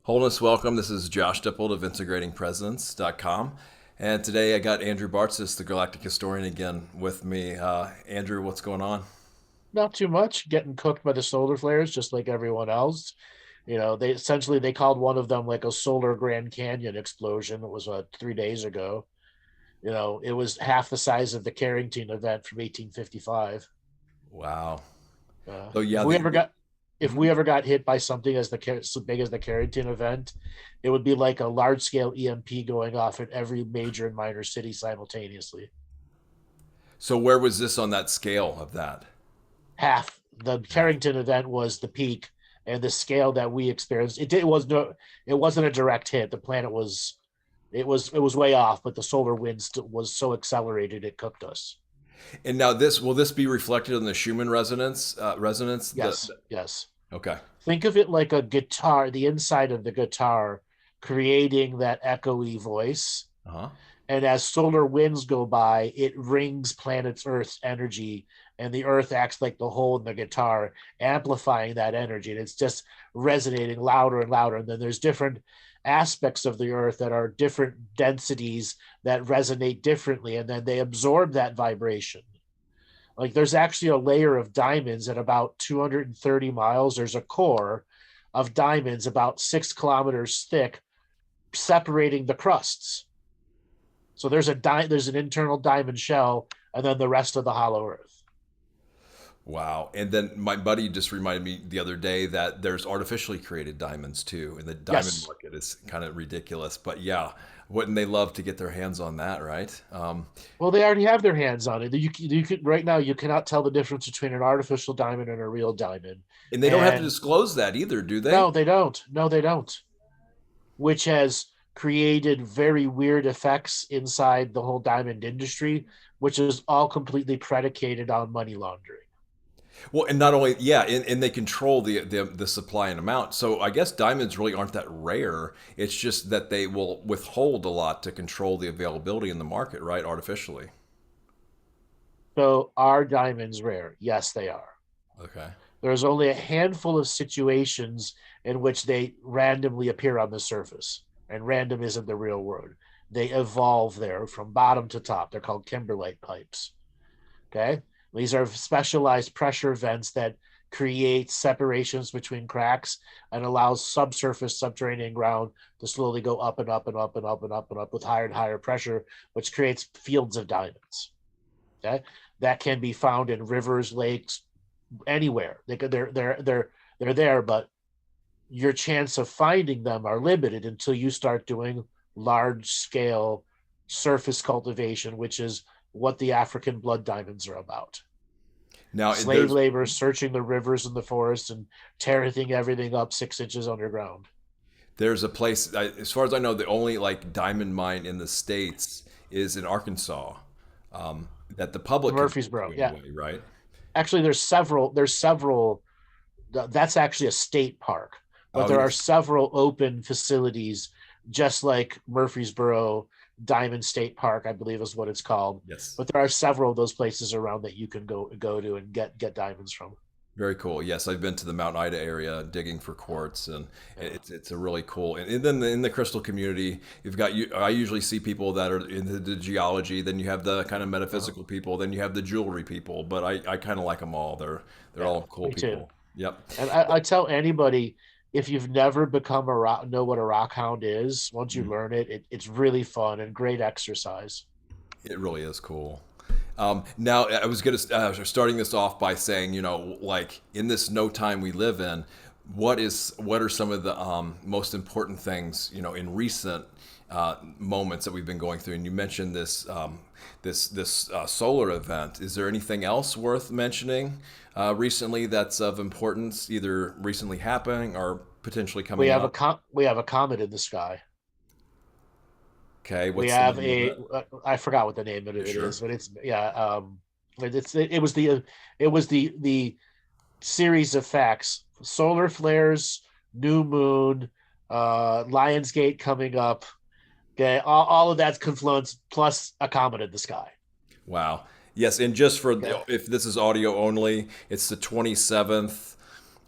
Wholeness Welcome. This is Josh Dippold of integratingpresence.com. And today I got Andrew Bartzis, the Galactic Historian, again with me. Andrew, what's going on? Not too much. Getting cooked by the solar flares, just like everyone else. They called one of them like a solar Grand Canyon explosion. It was 3 days ago. It was half the size of the Carrington event from 1855. Wow. Uh, So if yeah, we ever got if Mhm. we ever got hit by something so big as the Carrington event, it would be like a large scale EMP going off in every major and minor city simultaneously. So where was this on that scale of that? Half the Half. Carrington event was the peak, and the scale that we experienced, it wasn't a direct hit. The planet was it was way off, but the solar wind was so accelerated it cooked us. And now this will this be reflected in the Schumann resonance? Resonance. Yes, yes. Okay. Think of it like a guitar, the inside of the guitar creating that echoey voice. Uh huh. And as solar winds go by, it rings planet's Earth's energy, and the Earth acts like the hole in the guitar, amplifying that energy. And it's just resonating louder and louder. And then there's different aspects of the Earth that are different densities that resonate differently, and then they absorb that vibration. Like there's actually a layer of diamonds at about 230 miles. There's a core of diamonds about 6 kilometers thick, separating the crusts. So there's an internal diamond shell, and then the rest of the hollow earth. Wow. And then my buddy just reminded me the other day that there's artificially created diamonds too, and the diamond Yes. market is kind of ridiculous. But yeah, wouldn't they love to get their hands on that, right? Well, they already have their hands on it. You can right now you cannot tell the difference between an artificial diamond and a real diamond. And they don't have to And disclose that either, do they? no, they don't. No, they don't. Which has created very weird effects inside the whole diamond industry, which is all completely predicated on money laundering. Well, and not only, yeah, and they control the supply and amount. So I guess diamonds really aren't that rare. It's just that they will withhold a lot to control the availability in the market, right? Artificially. So are diamonds rare? Yes, they are. Okay. There's only a handful of situations in which they randomly appear on the surface, and random isn't the real word. They evolve there from bottom to top. They're called kimberlite pipes. Okay. These are specialized pressure vents that create separations between cracks and allows subsurface subterranean ground to slowly go up and up and up and up and up and up with higher and higher pressure, which creates fields of diamonds. Okay. That can be found in rivers, lakes, anywhere. They're there, but your chance of finding them are limited until you start doing large scale surface cultivation, which is what the African blood diamonds are about. Now, Slave there's labor searching the rivers and the forests and tearing everything up 6 inches underground. there's a place, as far as I know, the only like diamond mine in the States is in Arkansas, that the public can go Murfreesboro. to Yeah. anyway, right? Actually, there's several. That's actually a state park, but Oh, there are yes. several open facilities, just like Murfreesboro Diamond State Park, I believe is what it's called. Yes. But there are several of those places around that you can go to and get diamonds from. Very cool. Yes, I've been to the Mount Ida area digging for quartz, and Yeah. it's a really cool. And then in the crystal community, you've got you. I usually see people that are into the geology. Then you have the kind of Uh-huh. metaphysical people. Then you have the jewelry people. But I kind of like them all. They're Yeah, all cool me too. people. Yep. And I tell anybody, if you've never become know what a rock hound is, once you Mhm. learn it's really fun and great exercise. It really is cool. Now, I was gonna starting this off by saying, like in this no time we live in, what are some of the most important things, in recent moments that we've been going through? And you mentioned this solar event. Is there anything else worth mentioning recently that's of importance, either recently happening or potentially coming up? We have a comet in the sky. Okay, We what's the have name of a it? I forgot what the name of You it sure? is, but it's yeah. It was the series of facts: solar flares, new moon, Lionsgate coming up. Okay, all of that's confluence plus a comet in the sky. Wow. Yes, and just for Okay. if this is audio only, it's the 27th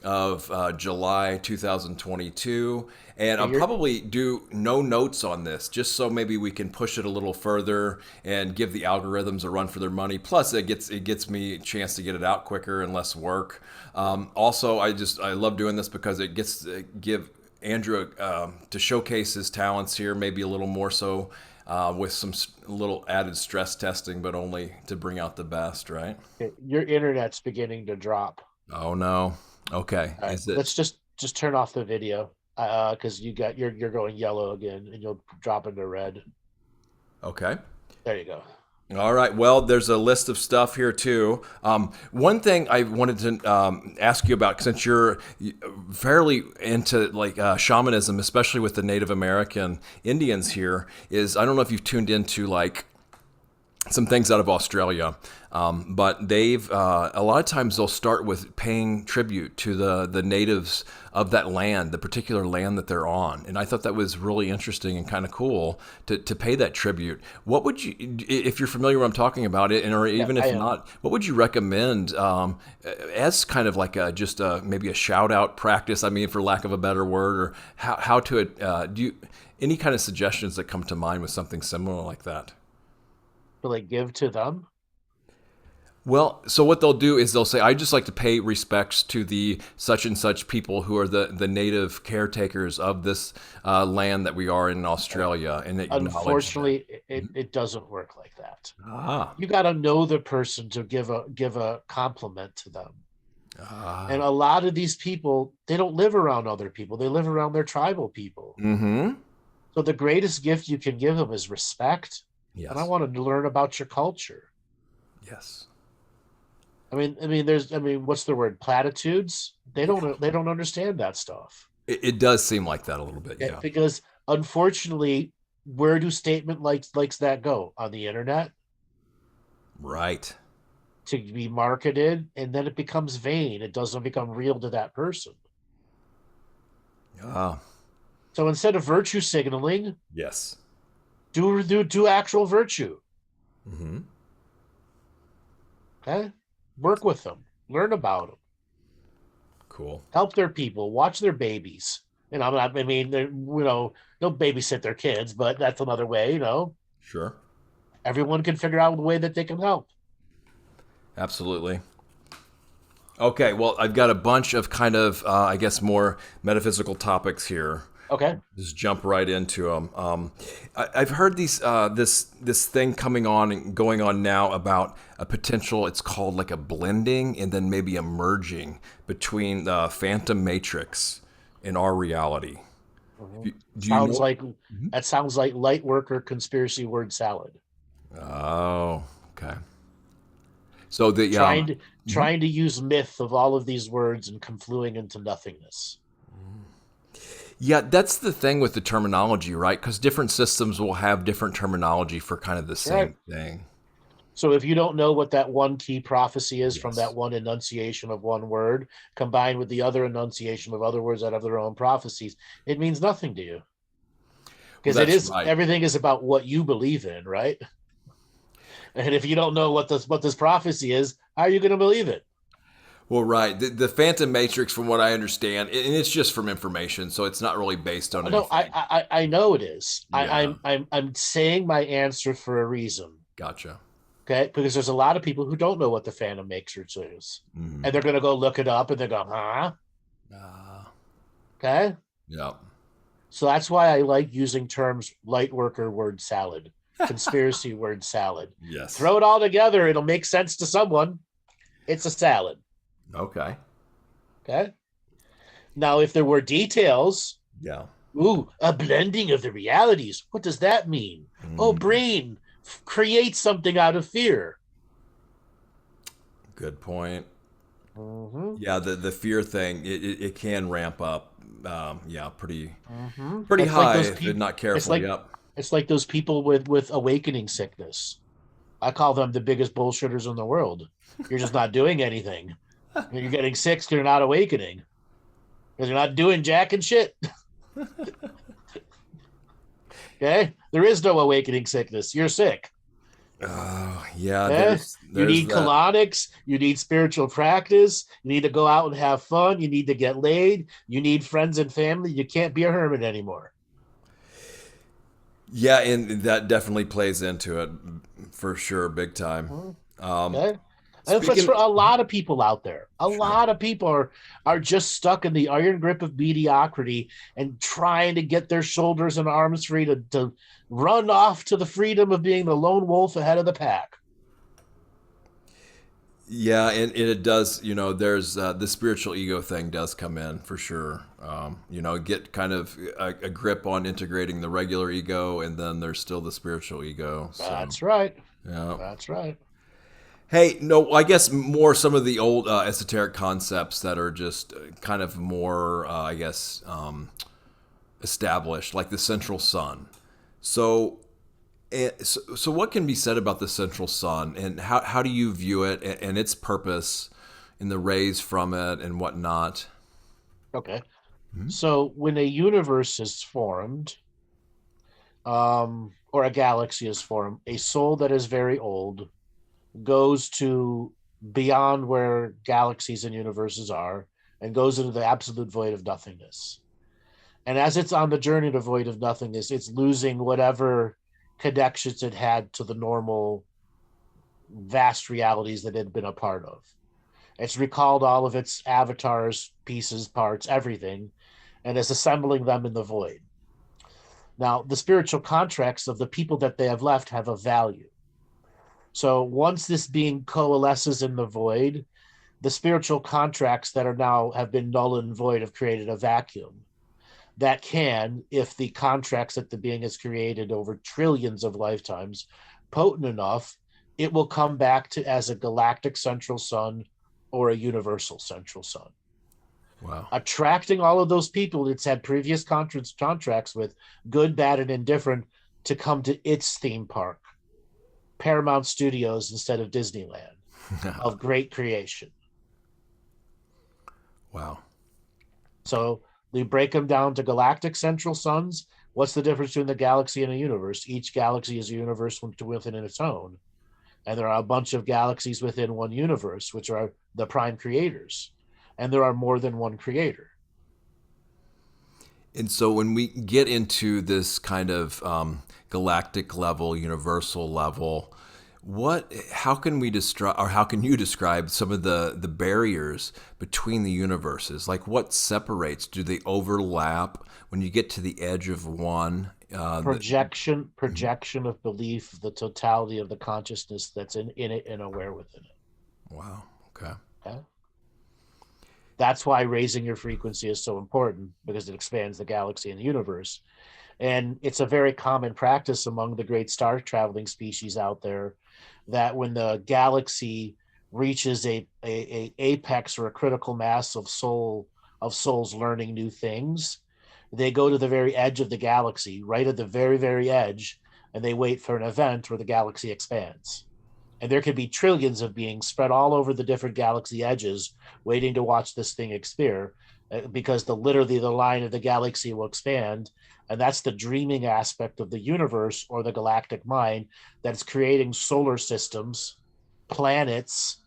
of July 2022. And Okay, I'll probably do no notes on this, just so maybe we can push it a little further and give the algorithms a run for their money. Plus, it gets me a chance to get it out quicker and less work. Also, I love doing this because it gets to give Andrew to showcase his talents here, maybe a little more so with some little added stress testing, but only to bring out the best, right? your internet's beginning to drop. Oh no. Okay. All right, Is it let's just turn off the video because you're going yellow again, and you'll drop into red. okay? There you go. All right. Well, there's a list of stuff here too. One thing I wanted to ask you about, since you're fairly into like shamanism, especially with the Native American Indians here, is I don't know if you've tuned into like some things out of Australia, but they've a lot of times they'll start with paying tribute to the natives of that land, the particular land that they're on, and I thought that was really interesting and kind of cool to pay that tribute. What would you, if you're familiar with what I'm talking about it, and or Yeah, even I if am. not, what would you recommend as kind of like a just maybe a shout out practice? I mean, for lack of a better word, or how to do you any kind of suggestions that come to mind with something similar like that? To like give to them. Well, so what they'll do is they'll say, "I just like to pay respects to the such and such people who are the native caretakers of this land that we are in Australia," and they acknowledge that. Unfortunately, it doesn't work like that. Ah, You got to know the person to give a compliment to them. And ah, a lot of these people, they don't live around other people. They live around their tribal people. mm-hmm. So the greatest gift you can give them is respect. And I Yes, want to learn about your culture. yes, What's the word? Platitudes. They don't understand that stuff. it does seem like that a little bit. Okay? Yeah, Because unfortunately, where do statement likes that go on the internet right. to be marketed, and then it becomes vain. It doesn't become real to that person. Ah, So instead of virtue signaling, yes. do actual virtue. Mm-hmm. Okay, work with them, learn about them, Cool. help their people, watch their babies. And I'm not. I mean, don't babysit their kids, but that's another way. Sure. Everyone can figure out the way that they can help. Absolutely. Okay, well, I've got a bunch of kind of, I guess, more metaphysical topics here. Okay. Just jump right into them. I've heard this thing coming on and going on now about a potential. It's called like a blending and then maybe a merging between the phantom matrix and our reality. Mhm. Do you Sounds know? like that sounds like light worker conspiracy word salad. Oh, okay. So the Trying to mhm. trying to use myth of all of these words and confluing into nothingness. Yeah, that's the thing with the terminology, right? Because different systems will have different terminology for kind of the Right. same thing. So if you don't know what that one key prophecy is from that Yes. one enunciation of one word, combined with the other enunciation of other words that have their own prophecies, it means nothing to you. Well, Because it that's is right. everything is about what you believe in, right? And if you don't know what this prophecy is, how are you going to believe it? Well, right. The Phantom Matrix, from what I understand, and it's just from information, so it's not really based on No, I anything. I, I know it is. Yeah, I'm saying my answer for a reason. gotcha. Okay, because there's a lot of people who don't know what the Phantom Matrix is, and Mm. they're going to go look it up, and they go, huh? Uh, Okay, yeah. so that's why I like using terms light worker word salad, conspiracy word salad. Yes. Throw it all together, it'll make sense to someone. It's a salad. Okay. Okay. Now, if there were details, Yeah. ooh, a blending of the realities. What does that mean? Oh, Mm, brain, create something out of fear. good point. Mm-hmm. Yeah, the fear thing, it can ramp up. Yeah, Mm-hmm. pretty It's like high those if you're people. not It's careful. like Yep. it's like those people with awakening sickness. I call them the biggest bullshitters in the world. You're just not doing anything. You're getting sick because you're not awakening because you're not doing jack and shit. Okay, there is no awakening sickness. You're sick. Oh, yeah, Eh? You there's need that. colonics, you need spiritual practice, you need to go out and have fun, you need to get laid, you need friends and family. You can't be a hermit anymore. Yeah, and that definitely plays into it for sure, big time. Mhm. Um, Okay. And it's speaking, for a lot of people out there. A sure. lot of people are just stuck in the iron grip of mediocrity and trying to get their shoulders and arms free to run off to the freedom of being the lone wolf ahead of the pack. Yeah, and it does, there's the spiritual ego thing does come in for sure. Get kind of a grip on integrating the regular ego, and then there's still the spiritual ego. So, That's right. yeah. That's right. Hey, no, I guess more some of the old esoteric concepts that are just kind of more, I guess, established, like the central sun. So, so what can be said about the central sun, and how do you view it and its purpose, and the rays from it and whatnot? Okay. Hmm. So when a universe is formed, or a galaxy is formed, a soul that is very old goes to beyond where galaxies and universes are and goes into the absolute void of nothingness. And as it's on the journey to void of nothingness, it's losing whatever connections it had to the normal vast realities that it had been a part of. It's recalled all of its avatars, pieces, parts, everything, and is assembling them in the void. Now, the spiritual contracts of the people that they have left have a value. So once this being coalesces in the void, the spiritual contracts that are now have been null and void have created a vacuum that can, if the contracts that the being has created over trillions of lifetimes, potent enough, it will come back to as a galactic central sun or a universal central sun, Wow. attracting all of those people it's had previous contracts with, good, bad, and indifferent, to come to its theme park, Paramount Studios instead of Disneyland, of great creation. Wow. So we break them down to galactic central suns. What's the difference between the galaxy and a universe? Each galaxy is a universe within its own. And there are a bunch of galaxies within one universe, which are the prime creators. And there are more than one creator. And so when we get into this kind of galactic level, universal level, how can we describe, or how can you describe some of the barriers between the universes? Like what separates? Do they overlap when you get to the edge of one? Projection of belief, the totality of the consciousness that's in it and aware within it. Wow. Okay. Okay? That's why raising your frequency is so important, because it expands the galaxy and the universe. And it's a very common practice among the great star traveling species out there that when the galaxy reaches a apex or a critical mass of souls learning new things, they go to the very edge of the galaxy, right at the very, very edge, and they wait for an event where the galaxy expands. And there could be trillions of beings spread all over the different galaxy edges waiting to watch this thing expire, because literally the line of the galaxy will expand. And that's the dreaming aspect of the universe or the galactic mind, that's creating solar systems, planets,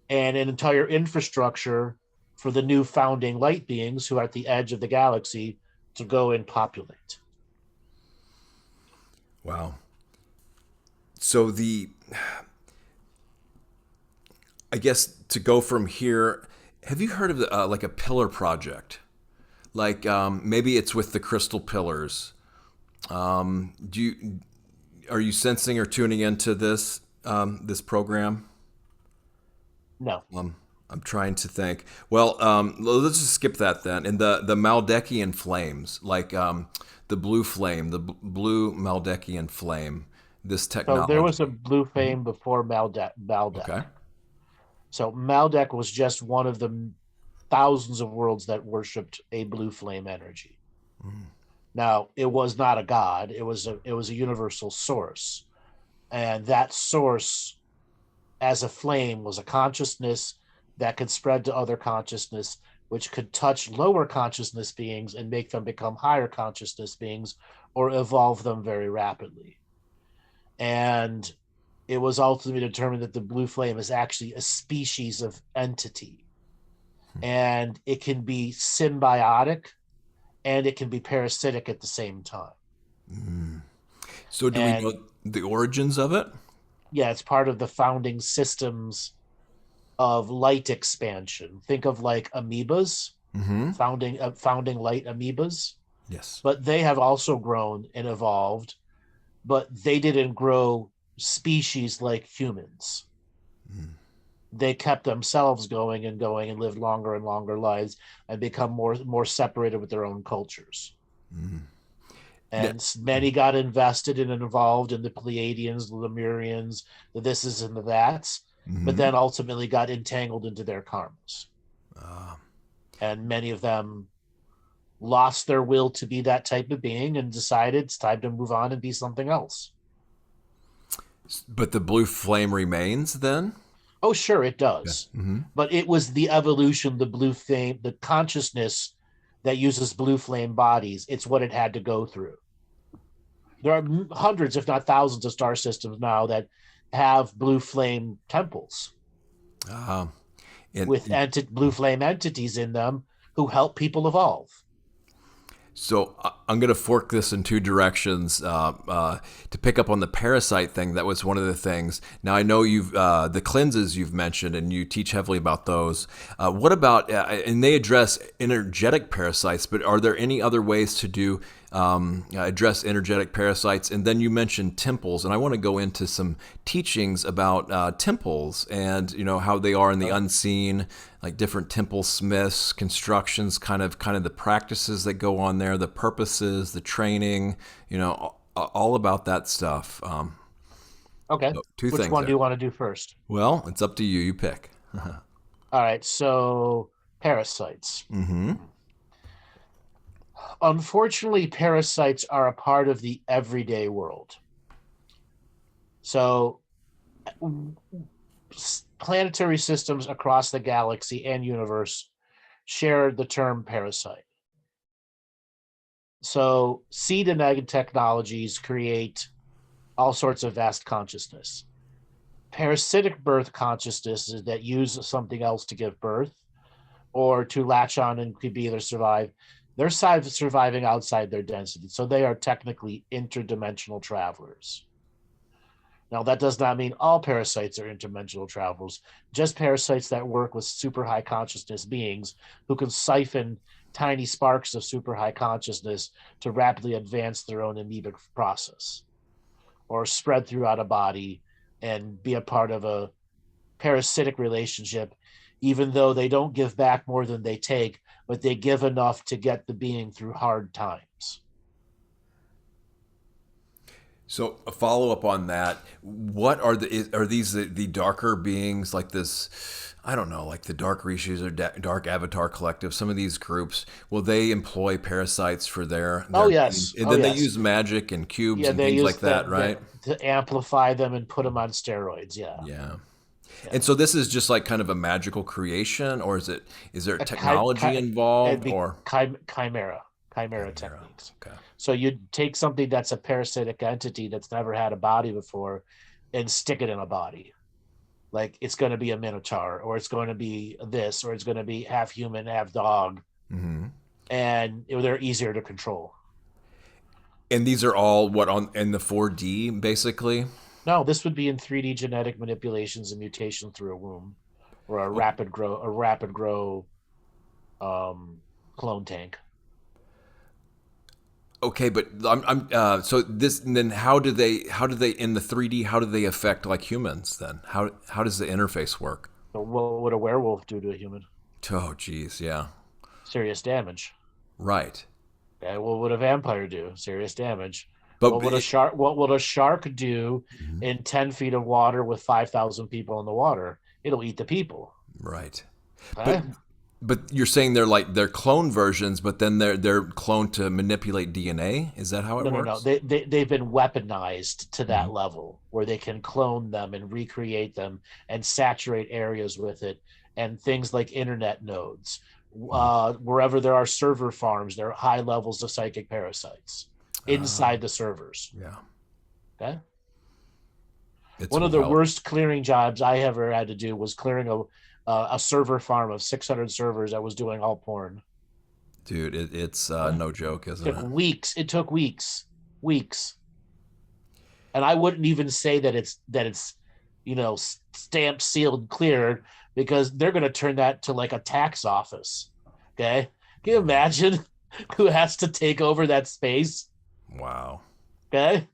and an entire infrastructure for the new founding light beings who are at the edge of the galaxy to go and populate. Wow. So I guess to go from here, have you heard of like a pillar project? Like maybe it's with the crystal pillars. Do you Are you sensing or tuning into this program? No. Um, I'm trying to think. Well, let's just skip that then. And the Maldekian flames, like the blue flame, blue Maldekian flame, this So there was technology. a blue Mhm. flame before Maldek. Okay. So Maldek was just one of the thousands of worlds that worshipped a blue flame energy. Mm. Now, it was not a god, it was a universal source. And that source as a flame was a consciousness that could spread to other consciousness, which could touch lower consciousness beings and make them become higher consciousness beings or evolve them very rapidly. And it was ultimately determined that the blue flame is actually a species of entity, and it can be symbiotic and it can be parasitic at the same time. So do we And know the origins of it? yeah, it's part of the founding systems of light expansion. Think of like amoebas, Mm-hmm. founding light amoebas, Yes. but they have also grown and evolved, but they didn't grow species like humans. They kept themselves going and going and lived longer and longer lives and become more separated with their own cultures. Yeah. And many got invested and involved in the Pleiadians, the Lemurians, the thises and the that's, but Mm-hmm. then ultimately got entangled into their karmas. And many of them lost their will to be that type of being and decided it's time to move on and be something else. But the blue flame remains then? Oh, sure, it Yeah. does. Mm-hmm. But it was the evolution, the blue flame, the consciousness that uses blue flame bodies. It's what it had to go through. There are hundreds, if not thousands, of star systems now that have blue flame temples Uh, and with blue flame entities in them who help people evolve. So I'm going to fork this in two directions to pick up on the parasite thing. That was one of the things. Now I know you've the cleanses you've mentioned, and you teach heavily about those. What about and they address energetic parasites, but are there any other ways to do address energetic parasites? And then you mentioned temples, and I want to go into some teachings about temples and how they are in the unseen, like different temple smiths, constructions, kind of the practices that go on there, the purposes, the training, all about that stuff. Okay. So two Which things one do there. you want to do first? Well, it's up to you. You pick. All right. So, parasites. Mm-hmm. Unfortunately, parasites are a part of the everyday world. So, planetary systems across the galaxy and universe share the term parasite. So, seed and egg technologies create all sorts of vast consciousness. Parasitic birth consciousnesses that use something else to give birth or to latch on and could be either survive. They're surviving outside their density. So they are technically interdimensional travelers. Now, that does not mean all parasites are interdimensional travelers, just parasites that work with super high consciousness beings who can siphon tiny sparks of super high consciousness to rapidly advance their own amoebic process or spread throughout a body and be a part of a parasitic relationship, even though they don't give back more than they take, but they give enough to get the being through hard times. So a follow up on that, what are these the darker beings like this? I don't know, like the Dark Rishis or Dark Avatar Collective. Some of these groups will they employ parasites for Oh their means, yes, and oh then they yes, use magic and cubes yeah. and They things use like that, that right? to amplify them and put them on steroids. Yeah, Yeah. And yeah. so this is just like kind of a magical creation, or is there A technology it'd involved, be or chimera chimera? techniques. Okay. So you'd take something that's a parasitic entity that's never had a body before, and stick it in a body. Like it's going to be a minotaur, or it's going to be this, or it's going to be half human, half dog, Hmm. and they're easier to control. And these are all what on in the 4D basically. No, this would be in 3D genetic manipulations and mutation through a womb, or a rapid grow clone tank. Okay, but so this and then how do they in the 3D how do they affect like humans then? How does the interface work? So what would a werewolf do to a human? Oh, geez, yeah, Serious damage. right. Okay, what would a vampire do? Serious damage. But it, What would a shark do in 10 feet of water with 5,000 people in the water? It'll eat the people. right. But Okay. but you're saying they're clone versions, but then they're cloned to manipulate DNA. Is that how it No. works? They've been weaponized to Hmm. that level where they can clone them and recreate them and saturate areas with it, and things like internet nodes. Wherever there are server farms, there are high levels of psychic parasites Uh, inside the servers. yeah. Okay. It's One of the wild, worst clearing jobs I ever had to do was clearing a server farm of 600 servers that was doing all porn. dude. It's no joke, It isn't took it? weeks. It took weeks, weeks. And I wouldn't even say that it's stamped, sealed, cleared, because they're going to turn that to like a tax office. Okay, can you imagine who has to take over that space? Wow. Okay.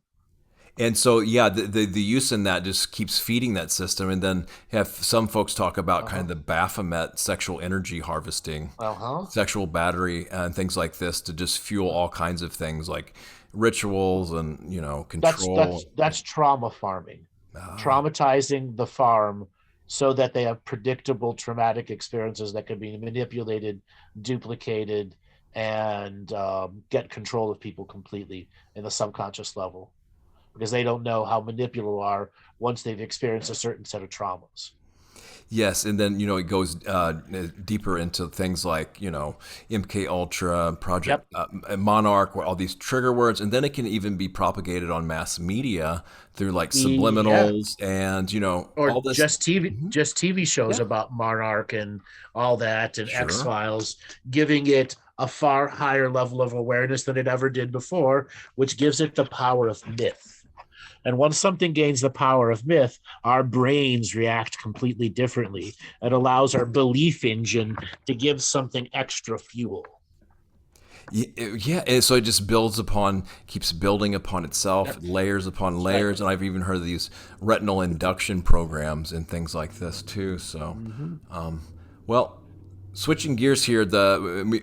And so, yeah, the use in that just keeps feeding that system. And then have some folks talk about kind Uh-huh. of the Baphomet sexual energy harvesting, Uh-huh. sexual battery, and things like this to just fuel all kinds of things like rituals and, That's control. that's that's trauma farming. Ah, Traumatizing the farm so that they have predictable traumatic experiences that can be manipulated, duplicated, and get control of people completely in the subconscious level, because they don't know how manipulable are once they've experienced a certain set of traumas. yes, and then it goes deeper into things like MK Ultra, Project Yep. Monarch, where all these trigger words, and then it can even be propagated on mass media through like Yeah. subliminals and all Or this. just TV shows Yeah, about Monarch and all that, and X sure. Files, giving it a far higher level of awareness than it ever did before, which gives it the power of myth. And once something gains the power of myth, our brains react completely differently. It allows our belief engine to give something extra fuel. Yeah, and so it just keeps building upon itself, Yep. layers upon That's right. layers, and I've even heard of these retinal induction programs and things like this too. So, Mm-hmm. well, switching gears here,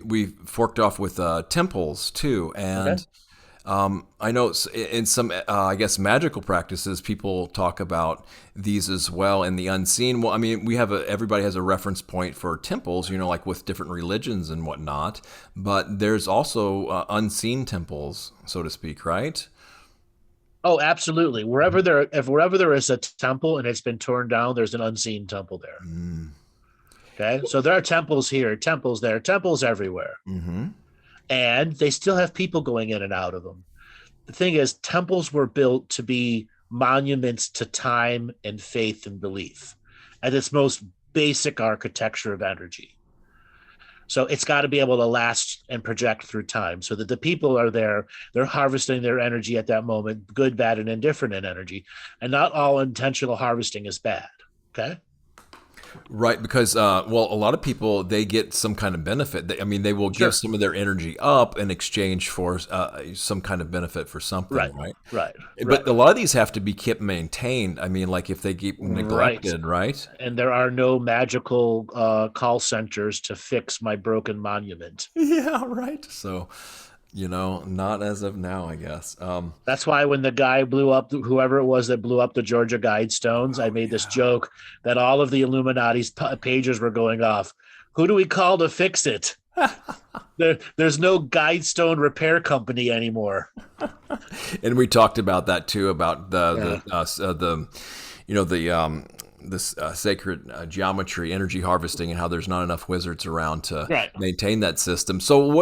we forked off with temples too, Okay. and I know in some, I guess, magical practices, people talk about these as well in the unseen. Well, I mean, everybody has a reference point for temples, like with different religions and whatnot. But there's also unseen temples, so to speak, right? Oh, absolutely. Wherever there is a temple and it's been torn down, there's an unseen temple there. Mm. Okay. So there are temples here, temples there, temples everywhere. Mm-hmm. And they still have people going in and out of them. The thing is, temples were built to be monuments to time and faith and belief at its most basic architecture of energy. So it's got to be able to last and project through time so that the people are there. They're harvesting their energy at that moment, good, bad, and indifferent in energy. And not all intentional harvesting is bad. Okay. Right, because well, a lot of people they get some kind of benefit. I mean, they will give Sure. some of their energy up in exchange for some kind of benefit for something, Right. right? Right. But Right. a lot of these have to be kept maintained. I mean, like if they get Right. neglected, right? And there are no magical call centers to fix my broken monument. Yeah, right. So, not as of now, I guess. That's why when the guy blew up, whoever it was that blew up the Georgia Guidestones, I Oh made this yeah. joke that all of the Illuminati's pages were going off. Who do we call to fix it? There's no Guidestone repair company anymore. And we talked about that too, about Yeah. the the this sacred geometry, energy harvesting, and how there's not enough wizards around to Right. maintain that system. So,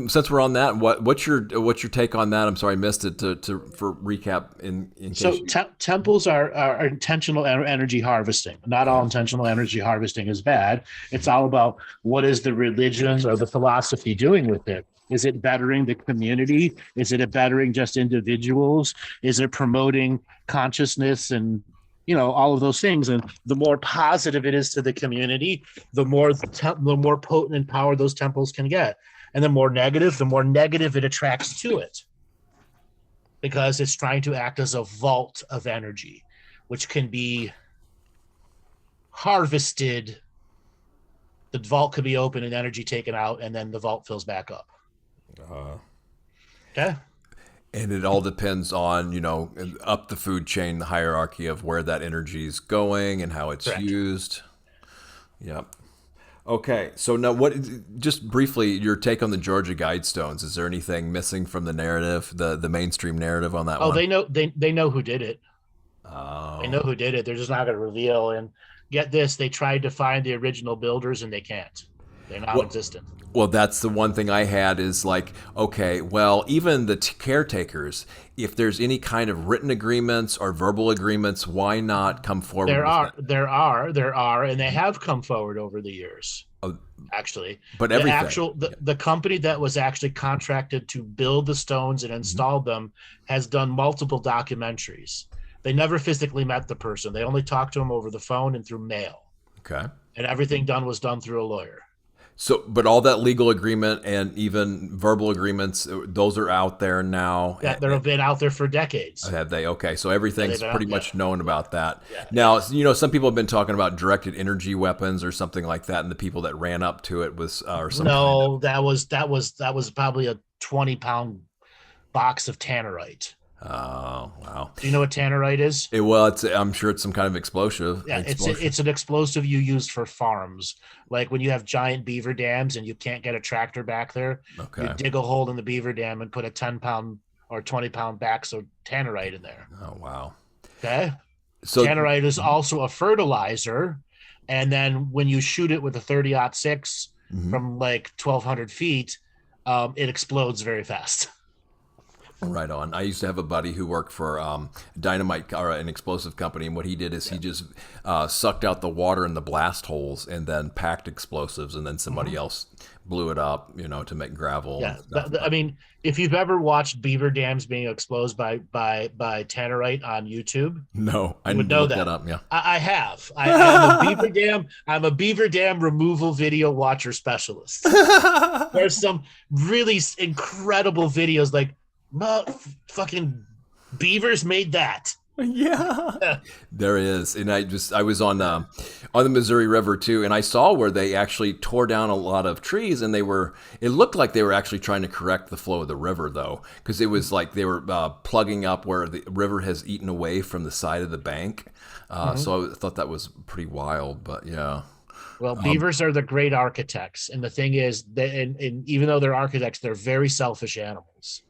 since we're on that, what's your take on that? I'm sorry, I missed it. For recap, in case So you. temples are intentional energy harvesting. Not all Okay. intentional energy harvesting is bad. It's all about what is the religion or the philosophy doing with it. Is it bettering the community? Is it bettering just individuals? Is it promoting consciousness and all of those things? And the more positive it is to the community, the more potent and power those temples can get. And the more negative it attracts to it, because it's trying to act as a vault of energy, which can be harvested. The vault could be open and energy taken out, and then the vault fills back up. Uh, Okay. and it all depends on up the food chain, the hierarchy of where that energy is going and how it's Correct. used. Yep. Okay, so now just briefly, your take on the Georgia Guidestones. Is there anything missing from the narrative, the mainstream narrative on that Oh, one? they know who did it. They know Oh, who did it. They're just not going to reveal. And get this, they tried to find the original builders and they can't. They're Well, non-existent. well, that's the one thing I had is like, okay, well, even the caretakers, if there's any kind of written agreements or verbal agreements, why not come forward There with are, that? and they have come forward over the years. Oh, Actually, but everything. Yeah. the company that was actually contracted to build the stones and Hmm. install them has done multiple documentaries. They never physically met the person. They only talked to him over the phone and through mail, Okay. and everything done was done through a lawyer. So, but all that legal agreement and even verbal agreements, those are out there now. Yeah, they've been out there for decades. Have they? Okay, so Yeah, they've everything's been pretty out. Yeah, much known yeah, about that. yeah, yeah. Now, some people have been talking about directed energy weapons or something like that, and the people that ran up to it was or some kind of. No, that was probably a 20-pound box of tannerite. Oh, wow. Do you know what tannerite is? Well, I'm sure it's some kind of explosive. Yeah, Explosive. it's an explosive you use for farms. Like when you have giant beaver dams and you can't get a tractor back there, you Okay. dig a hole in the beaver dam and put a 10-pound or 20-pound box of tannerite in there. Oh, wow. Okay. So, Tannerite is also a fertilizer. And then when you shoot it with a 30-06 mhm. from like 1,200 feet, it explodes very fast. Right on. I used to have a buddy who worked for dynamite or an explosive company, and what he did is he Yeah. just sucked out the water in the blast holes and then packed explosives, and then somebody Mhm. else blew it up, to make gravel and Yeah, stuff. I But mean, if you've ever watched beaver dams being exposed by tannerite on YouTube, no, I you need would to know look that that. up. Yeah. I have. I'm a beaver dam. I'm a beaver dam removal video watcher specialist. There's some really incredible videos like, fucking beavers made that. Yeah, there is, and I was on the Missouri River too, and I saw where they actually tore down a lot of trees, and it looked like they were actually trying to correct the flow of the river though, because it was like they were plugging up where the river has eaten away from the side of the bank. Mhm. So I thought that was pretty wild, but yeah. Well, Um, beavers are the great architects, and the thing is, and even though they're architects, they're very selfish animals.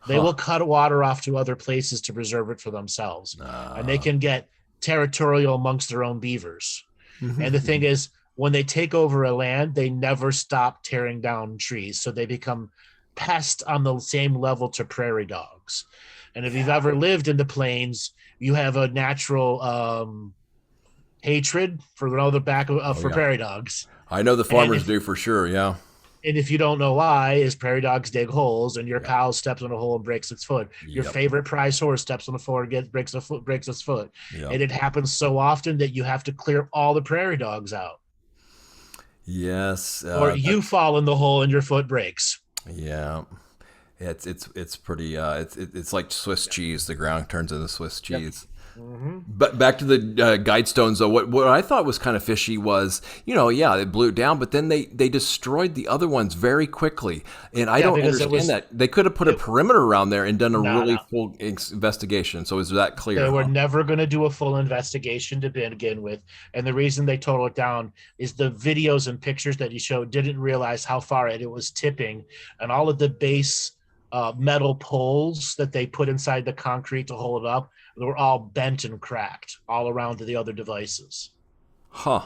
They huh. will cut water off to other places to preserve it for themselves, and they Uh, can get territorial amongst their own beavers. And the thing is, when they take over a land, they never stop tearing down trees, so they become pests on the same level to prairie dogs. And if you've yeah. ever lived in the plains, you have a natural hatred for all the back Oh for yeah. prairie dogs. I know the And farmers if do for sure. Yeah. and if you don't know why, is prairie dogs dig holes, and your Yep. cow steps on a hole and breaks its foot. Your Yep. favorite prize horse steps on the floor and breaks its foot. Yep. And it happens so often that you have to clear all the prairie dogs out, Yes. or you That's fall in the hole and your foot breaks. yeah. It's pretty it's like Swiss cheese. The ground turns into Swiss Yep. cheese. Mm-hmm. But back to the Guidestones, though, what I thought was kind of fishy was, yeah, they blew it down, but then they destroyed the other ones very quickly, and I Yeah, don't because understand that. They could have put a it perimeter around there and done a no, really no. full investigation. So is that clear? They were Huh? never going to do a full investigation to begin with. And the reason they totaled it down is the videos and pictures that he showed didn't realize how far it was tipping. And all of the base metal poles that they put inside the concrete to hold it up, they were all bent and cracked all around to the other devices. Huh.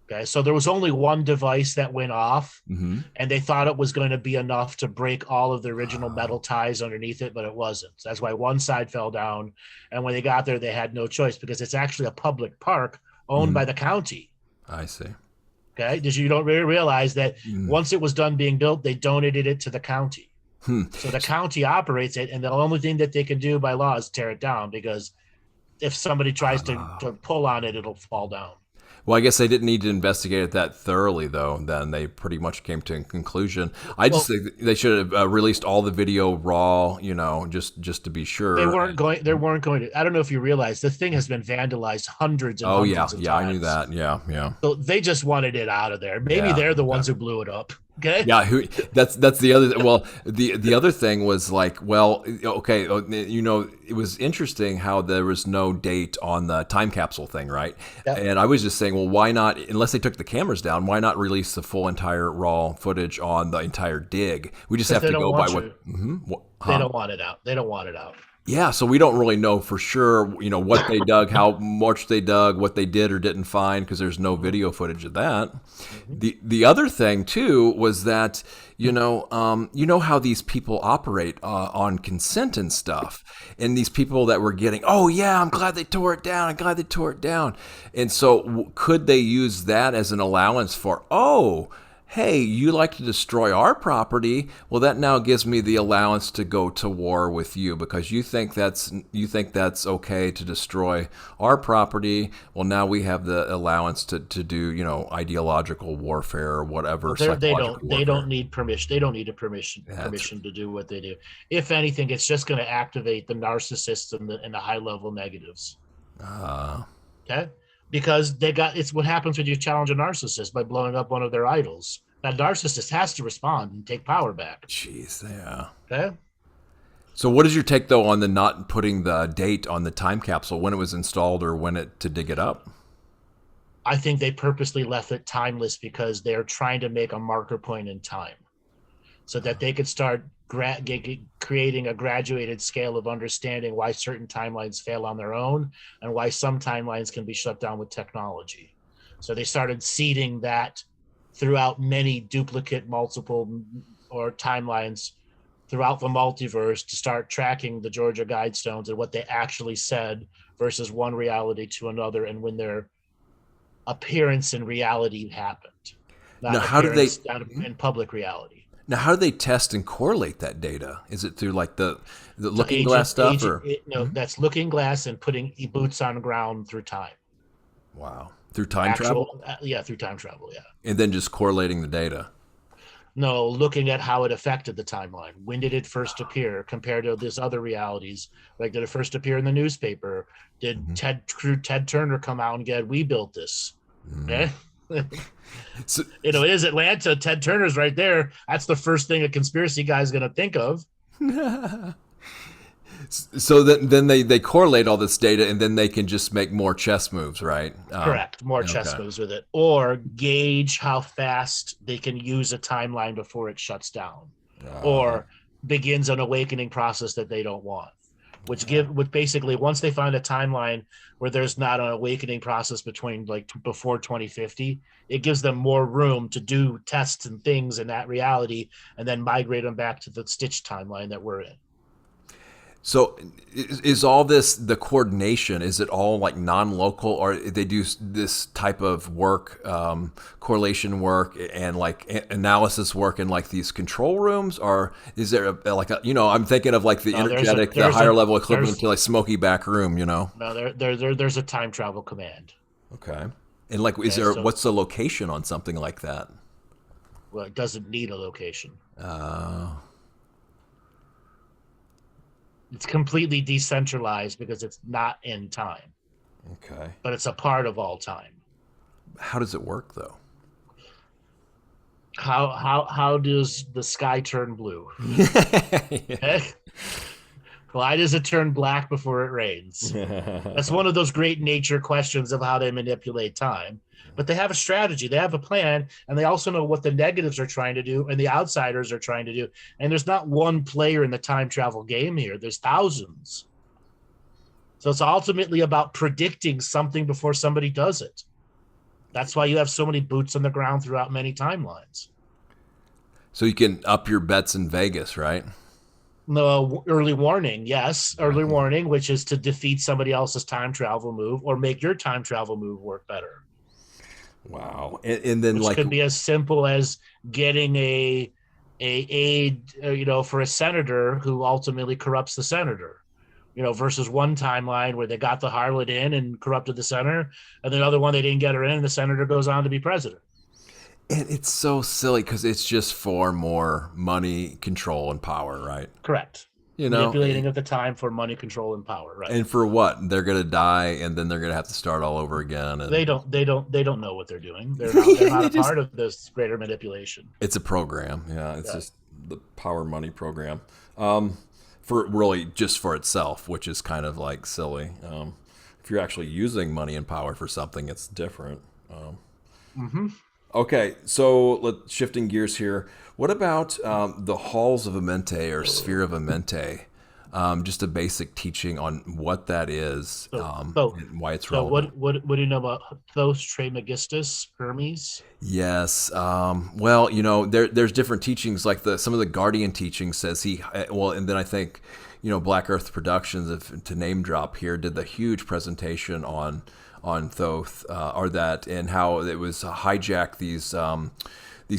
Okay. So there was only one device that went off, Mm-hmm. and they thought it was going to be enough to break all of the original metal ties underneath it, but it wasn't. So that's why one side fell down. And when they got there, they had no choice because it's actually a public park owned Mm-hmm. by the county. I see. Okay. Did you don't really realize that Mm. once it was done being built, they donated it to the county. Hmm. So the county operates it, and the only thing that they can do by law is tear it down because if somebody tries to pull on it, it'll fall down. Well, I guess they didn't need to investigate it that thoroughly, though. Then they pretty much came to a conclusion. I just Well, think they should have released all the video raw, just to be they sure. weren't going. They weren't going to. I don't know if you realize the thing has been vandalized hundreds and Oh yeah, hundreds of yeah, I knew times. that. Yeah, yeah, So they just wanted it out of there. Maybe yeah. they're the Okay. ones who blew it up. Okay. Yeah, that's the other. Well, the other thing was like, well, okay, it was interesting how there was no date on the time capsule thing, right? Yep. And I was just saying, well, why not? Unless they took the cameras down, why not release the full entire raw footage on the entire dig? We just Because have they to don't go by want what. you. Mm-hmm, They huh? don't want it out. They don't want it out. Yeah, so we don't really know for sure, what they dug, how much they dug, what they did or didn't find, because there's no Mhm. video footage of that. Mhm. The other thing too was that how these people operate on consent and stuff, and these people that were getting, oh yeah, I'm glad they tore it down, I'm glad they tore it down, and so could they use that as an allowance for, oh, hey, you like to destroy our property? Well, that now gives me the allowance to go to war with you because you think that's okay to destroy our property. Well, now we have the allowance to do, ideological warfare or whatever, Well, they psychological don't warfare. need permission. They don't need a That's permission to do what they do. If anything, it's just going to activate the narcissists and the high level negatives. uh, Okay, because it's what happens when you challenge a narcissist by blowing up one of their idols. That narcissist has to respond and take power back. jeez, yeah. Okay, So, what is your take though on the not putting the date on the time capsule when it was installed or when it to dig it up? I think they purposely left it timeless because they're trying to make a marker point in time, so that they could start creating a graduated scale of understanding why certain timelines fail on their own and why some timelines can be shut down with technology. So they started seeding that throughout many duplicate, multiple, or timelines throughout the multiverse to start tracking the Georgia Guidestones and what they actually said versus one reality to another, and when their appearance in reality happened, Now, not how do they? appearance in public reality. Now, how do they test and correlate that data? Is it through like the So looking glass stuff, or that's looking glass and putting boots on the ground through time. wow, through time travel, Actual, yeah, through time travel, yeah. and then just correlating the data? No, looking at how it affected the timeline. When did it first appear compared to these other realities? Like, did it first appear in the newspaper? Did Mhm. Ted Turner come out and get, we built this? Mm. Eh? So, It is Atlanta. Ted Turner's right there. That's the first thing a conspiracy guy is going to think of. so then they correlate all this data, and then they can just make more chess moves, right? Correct. More chess Okay. moves with it, or gauge how fast they can use a timeline before it shuts down, Uh, or begins an awakening process that they don't want. Which basically, once they find a timeline where there's not an awakening process between like before 2050, it gives them more room to do tests and things in that reality, and then migrate them back to the Stitch timeline that we're in. so is all this the coordination? Is it all like non-local, or they do this type of work, correlation work, and like analysis work in like these control rooms, or is there like I'm thinking of like the No, energetic, the higher level equivalent to like smoky back room. no there's a time travel command. Okay. And like, is Okay, there so what's the location on something like that? well, it doesn't need a location. Uh, It's completely decentralized because it's not in time, okay. but it's a part of all time. How does it work though? How does the sky turn blue? Yeah. Okay? Why does it turn black before it rains? That's one of those great nature questions of how they manipulate time. But they have a strategy, they have a plan, and they also know what the negatives are trying to do and the outsiders are trying to do. And there's not one player in the time travel game here, there's thousands. So it's ultimately about predicting something before somebody does it. That's why you have so many boots on the ground throughout many timelines. So you can up your bets in Vegas, right? No, early warning, yes, early warning, which is to defeat somebody else's time travel move or make your time travel move work better. Wow. And then Which like, could be as simple as getting a aide, for a senator who ultimately corrupts the senator. Versus one timeline where they got the harlot in and corrupted the senator, and the other one they didn't get her in, and the senator goes on to be president. and it's so silly because it's just for more money, control, and power, right? Correct. You know, Manipulating at the time for money, control, and power. Right. and for what? They're gonna die, and then they're gonna have to start all over again. And They don't know what they're doing. They're not they a just part of this greater manipulation. it's a program. Yeah, it's Yeah. just the power money program. For really just for itself, which is kind of like silly. If you're actually using money and power for something, it's different. Mm-hmm. Okay, so shifting gears here. What about the halls of Amente or sphere of Amente? just a basic teaching on what that is, So, so, and why it's so relevant. what do you know about Thos, Trismegistus, Hermes? Yes. Well, there's different teachings. Like some of the Guardian teaching says well, and then I think, Black Earth Productions, if to name drop here, did the huge presentation on Thoth, or that, and how it was hijacked these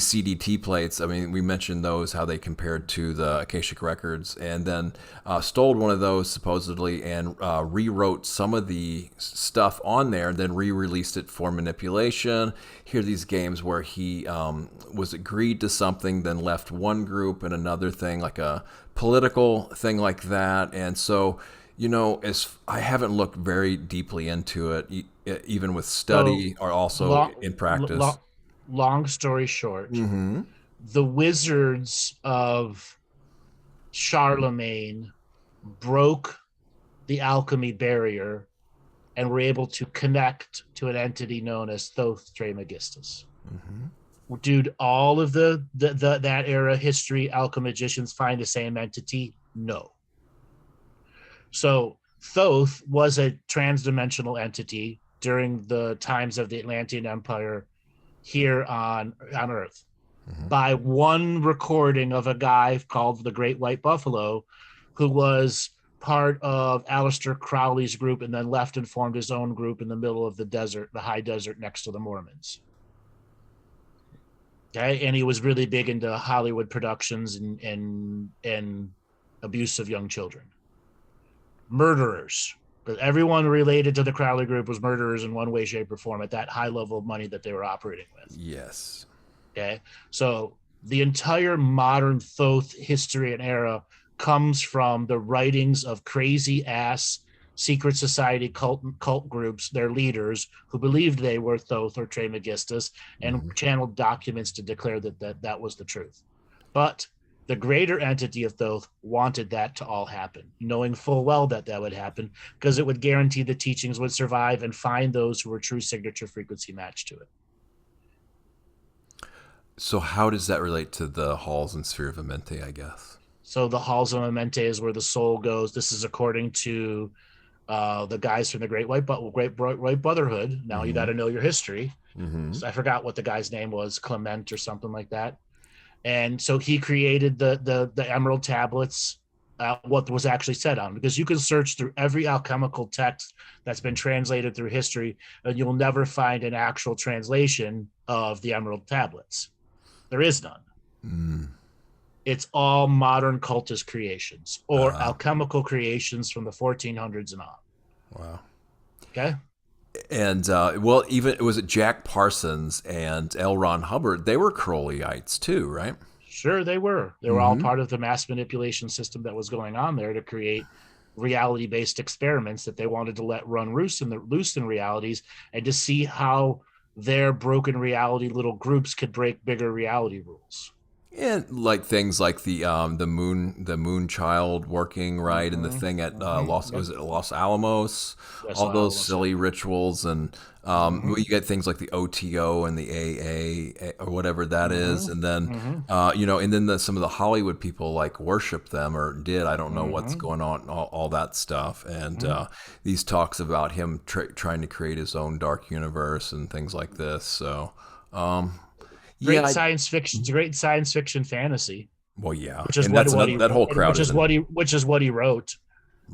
CDT plates. I mean, we mentioned those, how they compared to the Akashic records, and then stole one of those supposedly and rewrote some of the stuff on there, and then re-released it for manipulation. Here, these games where he was agreed to something, then left one group and another thing, like a political thing like that, and so. As I haven't looked very deeply into it, even with So study or also long, in practice. long, long story short, Mm-hmm. the wizards of Charlemagne broke the alchemy barrier and were able to connect to an entity known as Thoth Trismegistus. Mm-hmm. Dude, all of the that era history alchemagicians find the same entity? No. So Thoth was a transdimensional entity during the times of the Atlantean Empire here on Earth. Mm-hmm. By one recording of a guy called the Great White Buffalo, who was part of Aleister Crowley's group and then left and formed his own group in the middle of the desert, the high desert next to the Mormons. Okay, and he was really big into Hollywood productions and abuse of young children. Murderers. But everyone related to the Crowley group was murderers in one way, shape, or form at that high level of money that they were operating with. Yes. Okay. So the entire modern Thoth history and era comes from the writings of crazy ass secret society cult groups, their leaders who believed they were Thoth or Trismegistus, and Mm-hmm. channeled documents to declare that was the truth. But the greater entity of Thoth wanted that to all happen, knowing full well that would happen because it would guarantee the teachings would survive and find those who were true signature frequency matched to it. So how does that relate to the halls and sphere of Amente, I guess? So the halls of Amente is where the soul goes. This is according to the guys from the Great White Brotherhood. Now you got Mm-hmm. to know your history. Mm-hmm. So I forgot what the guy's name was, Clement or something like that. And so he created the Emerald Tablets, what was actually said on, because you can search through every alchemical text that's been translated through history, and you'll never find an actual translation of the Emerald Tablets. There is none. Mm. It's all modern cultist creations or alchemical creations from the 1400s and on. Wow. Okay. And well, even was it Jack Parsons and L. Ron Hubbard? They were Crowleyites too, right? Sure, they were. They were all Mm-hmm. part of the mass manipulation system that was going on there to create reality-based experiments that they wanted to let run loose in realities and to see how their broken reality little groups could break bigger reality rules. And like things like the moon child working right, and the thing at Yep. Los Alamos, Yes, all those Alamos, silly yep. rituals, and you get things like the OTO and the AA or whatever that is, and then and then some of the Hollywood people like worship them or did. I don't know what's going on, all that stuff, and these talks about him trying to create his own dark universe and things like this. So. Great Yeah, science fiction. It's a great science fiction fantasy, well, yeah, which is and that's what another, he that whole crowd is an which is what he wrote.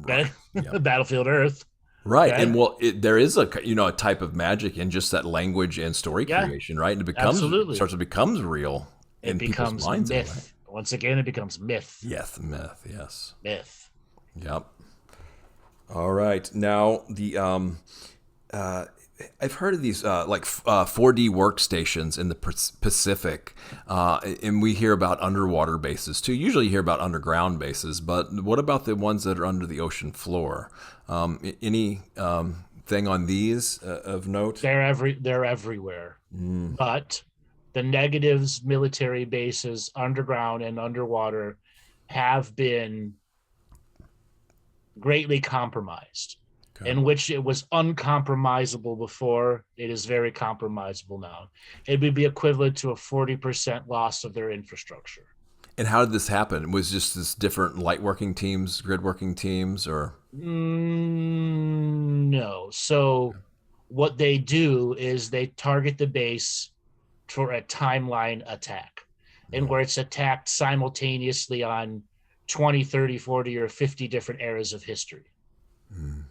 Okay, right. Yeah, Battlefield Earth. right. Okay, And well, there is a type of magic in just that language and story yeah, creation, right? And absolutely. starts to becomes real It in people's becomes minds anyway. myth. Once again, it becomes myth. Yes, myth. Yes. Myth. Yep. All right. Now I've heard of these 4D workstations in the Pacific, and we hear about underwater bases too. Usually, you hear about underground bases, but what about the ones that are under the ocean floor? Any thing on these of note? They're everywhere. But the negatives, military bases, underground and underwater, have been greatly compromised. Okay. In which it was uncompromisable before, it is very compromisable now. It would be equivalent to a 40% loss of their infrastructure. And how did this happen? Was just this different light working teams, grid working teams, or? No. So what they do is they target the base for a timeline attack, and where it's attacked simultaneously on 20, 30, 40, or 50 different eras of history. And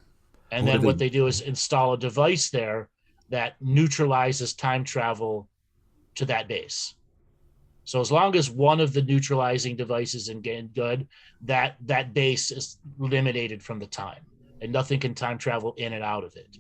What do then what they? they do is install a device there that neutralizes time travel to that base. So as long as one of the neutralizing devices is good, that base is eliminated from the time, and nothing can time travel in and out of it.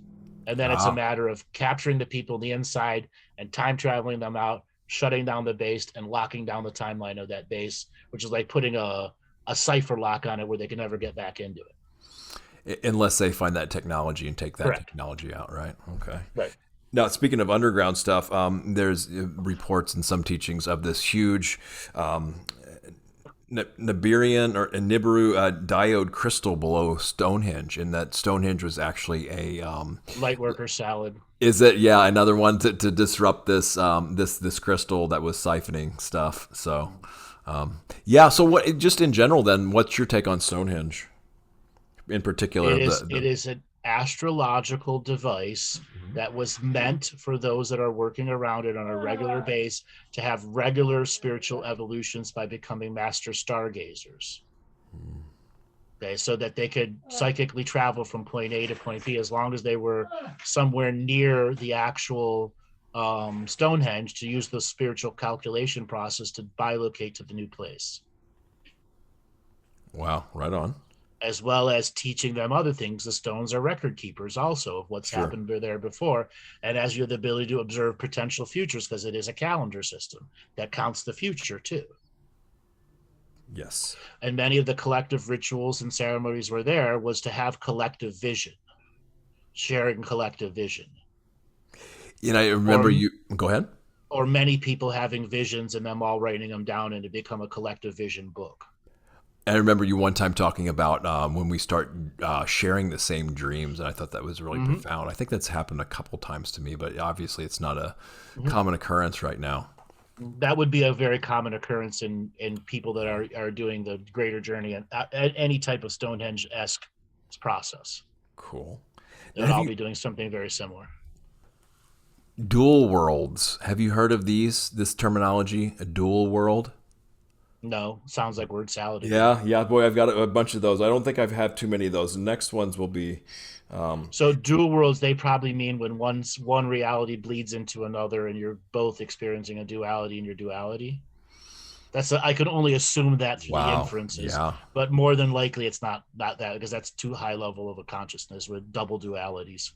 And then it's a Ah, matter of capturing the people on the inside and time traveling them out, shutting down the base, and locking down the timeline of that base, which is like putting a cipher lock on it where they can never get back into it. unless they find that technology and take that Correct. technology out, right? Okay. Right. Now, speaking of underground stuff, there's reports and some teachings of this huge Nibirian or Nibiru diode crystal below Stonehenge, and that Stonehenge was actually a Light worker salad. is it? Yeah, another one to disrupt this crystal that was siphoning stuff. So, yeah. So, what? Just in general, then, what's your take on Stonehenge, in particular? It is an astrological device that was meant for those that are working around it on a regular base to have regular spiritual evolutions by becoming master stargazers. Okay, so that they could psychically travel from point A to point B as long as they were somewhere near the actual Stonehenge, to use the spiritual calculation process to bilocate to the new place, Wow, right on. as well as teaching them other things. The stones are record keepers also of what's Sure. happened there before. And as you have the ability to observe potential futures, because it is a calendar system that counts the future too. Yes. And many of the collective rituals and ceremonies were there was to have collective vision, sharing collective vision. I remember Or you. Go ahead. or many people having visions and them all writing them down and to become a collective vision book. I remember you one time talking about when we start sharing the same dreams, and I thought that was really Mm-hmm. profound. I think that's happened a couple times to me, but obviously it's not a Mm-hmm. common occurrence right now. That would be a very common occurrence in people that are doing the greater journey and any type of Stonehenge-esque process. Cool. They Now, would have all you be doing something very similar. dual worlds? Have you heard of this terminology, a dual world? No, sounds like word salad to me. Yeah, yeah, boy, I've got a bunch of those. I don't think I've had too many of those. The next ones will be, So dual worlds, they probably mean when one reality bleeds into another, and you're both experiencing a duality in your duality. I could only assume that through the wow, inferences, yeah, but more than likely it's not that, because that's too high level of a consciousness with double dualities.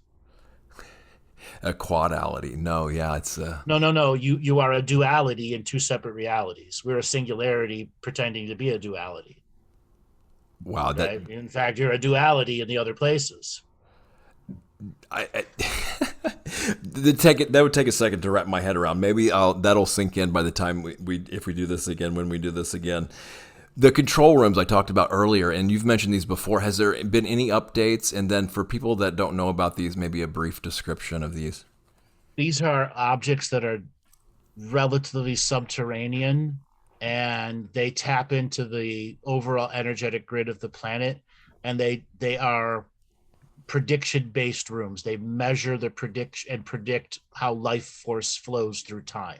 a quadality. No, yeah, it's No, no, no. You are a duality in two separate realities. We're a singularity pretending to be a duality. wow. That Okay. In fact, you're a duality in the other places. I that would take a second to wrap my head around. Maybe that'll sink in by the time we if we do this again, when we do this again. The control rooms I talked about earlier, and you've mentioned these before. Has there been any updates? And then for people that don't know about these, maybe a brief description of these. These are objects that are relatively subterranean, and they tap into the overall energetic grid of the planet, and they are prediction based rooms. They measure the prediction and predict how life force flows through time.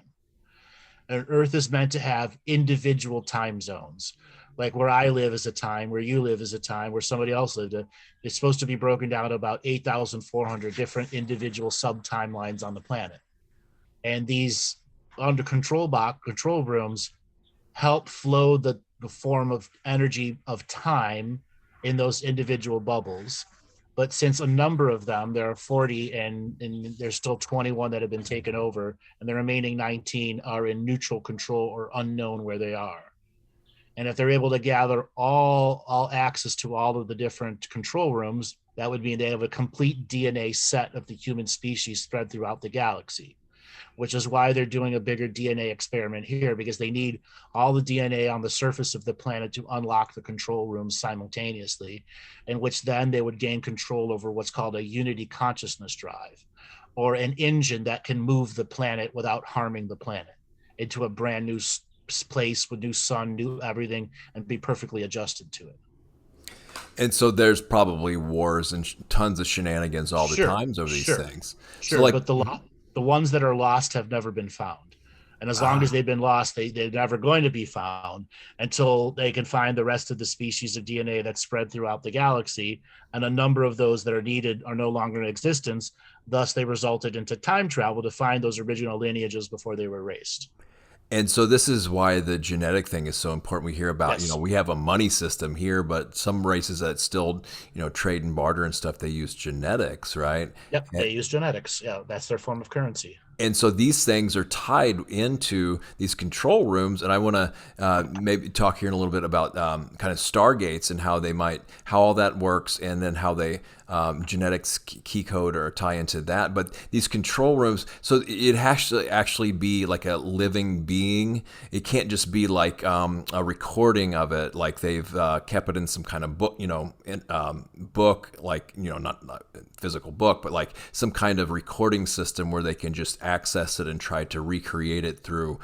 And Earth is meant to have individual time zones. Like where I live is a time, where you live is a time, where somebody else lived. It's supposed to be broken down to about 8,400 different individual sub timelines on the planet. And these under control rooms help flow the form of energy of time in those individual bubbles. But since a number of them, there are 40, and there's still 21 that have been taken over, and the remaining 19 are in neutral control or unknown where they are. And if they're able to gather all access to all of the different control rooms, that would mean they have a complete DNA set of the human species spread throughout the galaxy, which is why they're doing a bigger DNA experiment here, because they need all the DNA on the surface of the planet to unlock the control rooms simultaneously, in which then they would gain control over what's called a unity consciousness drive, or an engine that can move the planet without harming the planet into a brand new place with new sun, new everything, and be perfectly adjusted to it. And so there's probably wars and tons of shenanigans all the Sure, times over these sure, things. So sure. like, But the ones that are lost have never been found. And as long as ah, they've been lost, they're never going to be found until they can find the rest of the species of DNA that's spread throughout the galaxy. And a number of those that are needed are no longer in existence. Thus, they resulted into time travel to find those original lineages before they were erased. and so this is why the genetic thing is so important. We hear about, Yes. we have a money system here, but some races that still, trade and barter and stuff, they use genetics, right? Yep. They use genetics. Yeah. That's their form of currency. And so these things are tied into these control rooms, and I want to maybe talk here in a little bit about kind of Stargates and how all that works, and then how they genetics key code or tie into that. But these control rooms, so it has to actually be like a living being. It can't just be like a recording of it, like they've kept it in some kind of book, book, like not physical book, but like some kind of recording system where they can just access it and try to recreate it through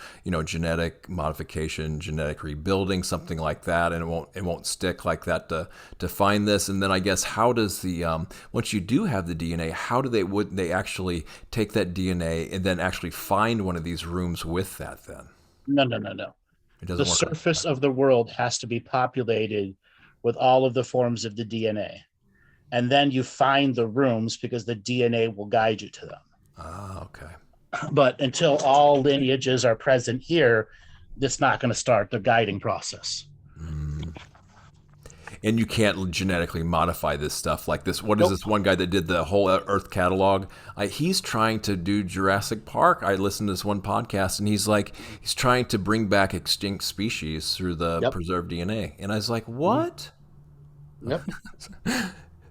genetic modification, genetic rebuilding, something like that, and it won't stick like that to find this. And then I guess, how does the once you do have the DNA, how would they actually take that DNA and then actually find one of these rooms with that? Then No, no, no, no. it The doesn't work like surface that. of the world has to be populated with all of the forms of the DNA. And then you find the rooms because the DNA will guide you to them. Ah, okay. But until all lineages are present here, it's not going to start the guiding process. Mm. And you can't genetically modify this stuff like this. What is Nope. this one guy that did the whole Earth catalog? He's trying to do Jurassic Park. I listened to this one podcast, and he's trying to bring back extinct species through the Yep. preserved DNA. And I was like, Mhm. what? Yep.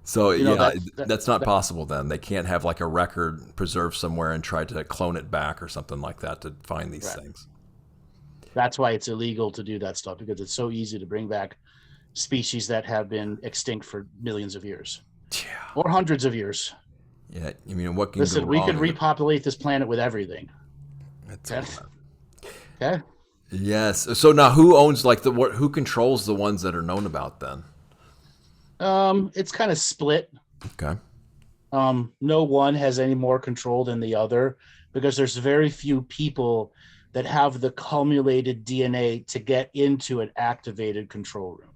So You know, yeah, that, that's not that possible. Then they can't have like a record preserved somewhere and try to clone it back or something like that to find these right. things. That's why it's illegal to do that stuff, because it's so easy to bring back species that have been extinct for millions of years Yeah, or hundreds of years. yeah. I mean, what can go Listen, we could wrong? repopulate this planet with everything. That's a Okay. lot. Okay. Yes. So now, who owns like who controls the ones that are known about then? It's kind of split. Okay. No one has any more control than the other, because there's very few people that have the cumulated DNA to get into an activated control room.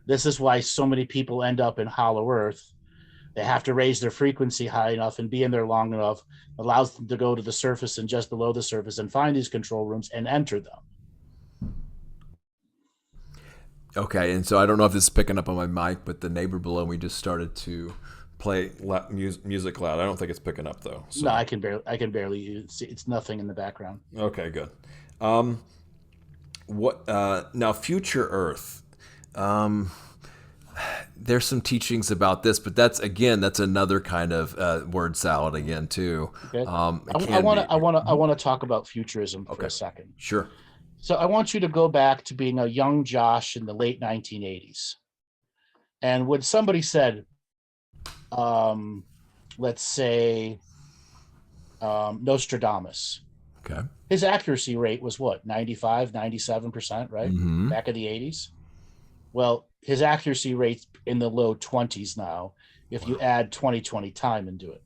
This is why so many people end up in Hollow Earth. They have to raise their frequency high enough and be in there long enough, allows them to go to the surface and just below the surface and find these control rooms and enter them. Okay. And so I don't know if this is picking up on my mic, but the neighbor below me just started to play music loud. I don't think it's picking up though. No, So I can barely see. It's nothing in the background. okay, good. Um, what now? Future Earth. Um, there's some teachings about this, but that's another kind of word salad again too. Okay. It I can want be. to I want to talk about futurism for Okay, a second. sure. So I want you to go back to being a young Josh in the late 1980s. And when somebody said, um, let's say, Nostradamus, Okay. his accuracy rate was what, 95, 97%, right? Mm-hmm. Back in the 80s. Well, his accuracy rate's in the low 20s now, if you Wow. add 2020 time into it.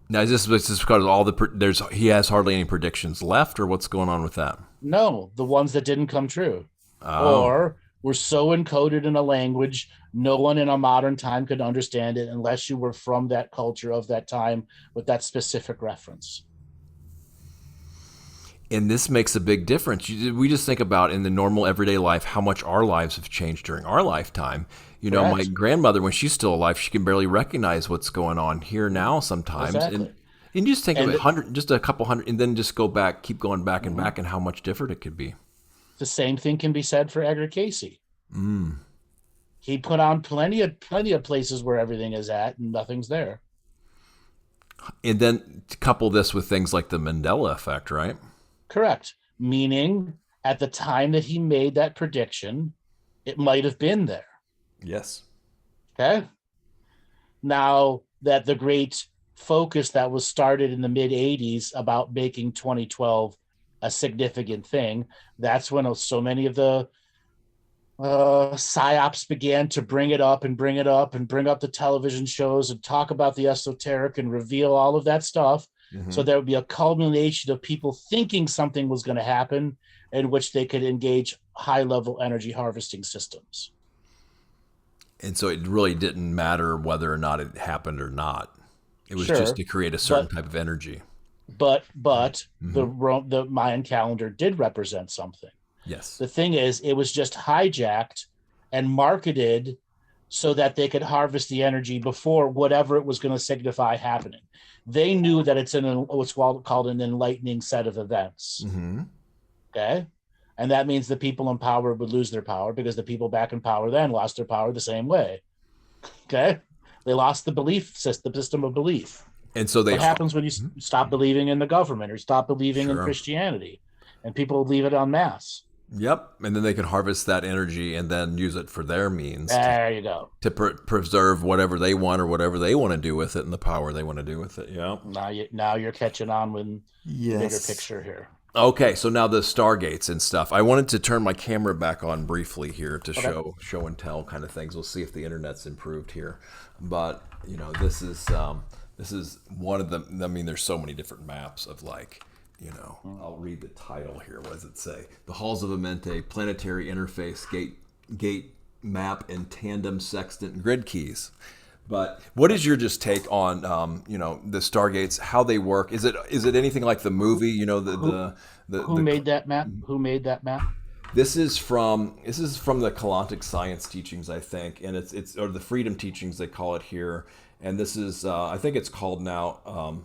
Now is this because he has hardly any predictions left, or what's going on with that? No, the ones that didn't come true, Oh, or were so encoded in a language no one in a modern time could understand it unless you were from that culture of that time with that specific reference. and this makes a big difference. We just think about in the normal everyday life how much our lives have changed during our lifetime. My Correct. grandmother, when she's still alive, she can barely recognize what's going on here now sometimes. And Exactly. and you just think of And just a couple hundred, and then just go back, keep going back and mhm, back, and how much different it could be. the same thing can be said for Edgar Casey. Mm. He put on plenty of places where everything is at and nothing's there. And then to couple this with things like the Mandela effect, right? Correct. Meaning at the time that he made that prediction, it might have been there. Yes. Okay. Now that the great focus that was started in the mid 80s about making 2012 a significant thing. That's when so many of the psyops began to bring it up and bring it up and bring up the television shows and talk about the esoteric and reveal all of that stuff. So Hmm. there would be a culmination of people thinking something was going to happen in which they could engage high level energy harvesting systems. And so it really didn't matter whether or not it happened or not. It was just Sure, to create a certain but type of energy. the Hmm. the Mayan calendar did represent something. Yes. The thing is, it was just hijacked and marketed so that they could harvest the energy before whatever it was going to signify happening. They knew that it's what's called an enlightening set of events. Hmm. Okay. And that means the people in power would lose their power because the people back in power then lost their power the same way. Okay. They lost the belief system, the system of belief. And so they, What happens when you stop believing in the government or stop believing in sure. Christianity and people leave it en masse? Yep. And then they can harvest that energy and then use it for their means There you go. to preserve whatever they want or whatever they want to do with it and the power they want to do with it. Yeah. Now you're catching on with the bigger Yes. picture here. Okay, so now the Stargates and stuff. I wanted to turn my camera back on briefly here to Okay. show and tell kind of things. We'll see if the internet's improved here, but this is one of the. I mean, there's so many different maps of like, I'll read the title here. What does it say? The Halls of Amente, Planetary Interface Gate Map, and Tandem Sextant Grid Keys. But what is your just take on the Stargates, how they work? Is it anything like the movie? Who who The made that map? Who made that map? this is from the Galactic Science teachings, I think, and it's or the Freedom teachings they call it here, and this is I think it's called now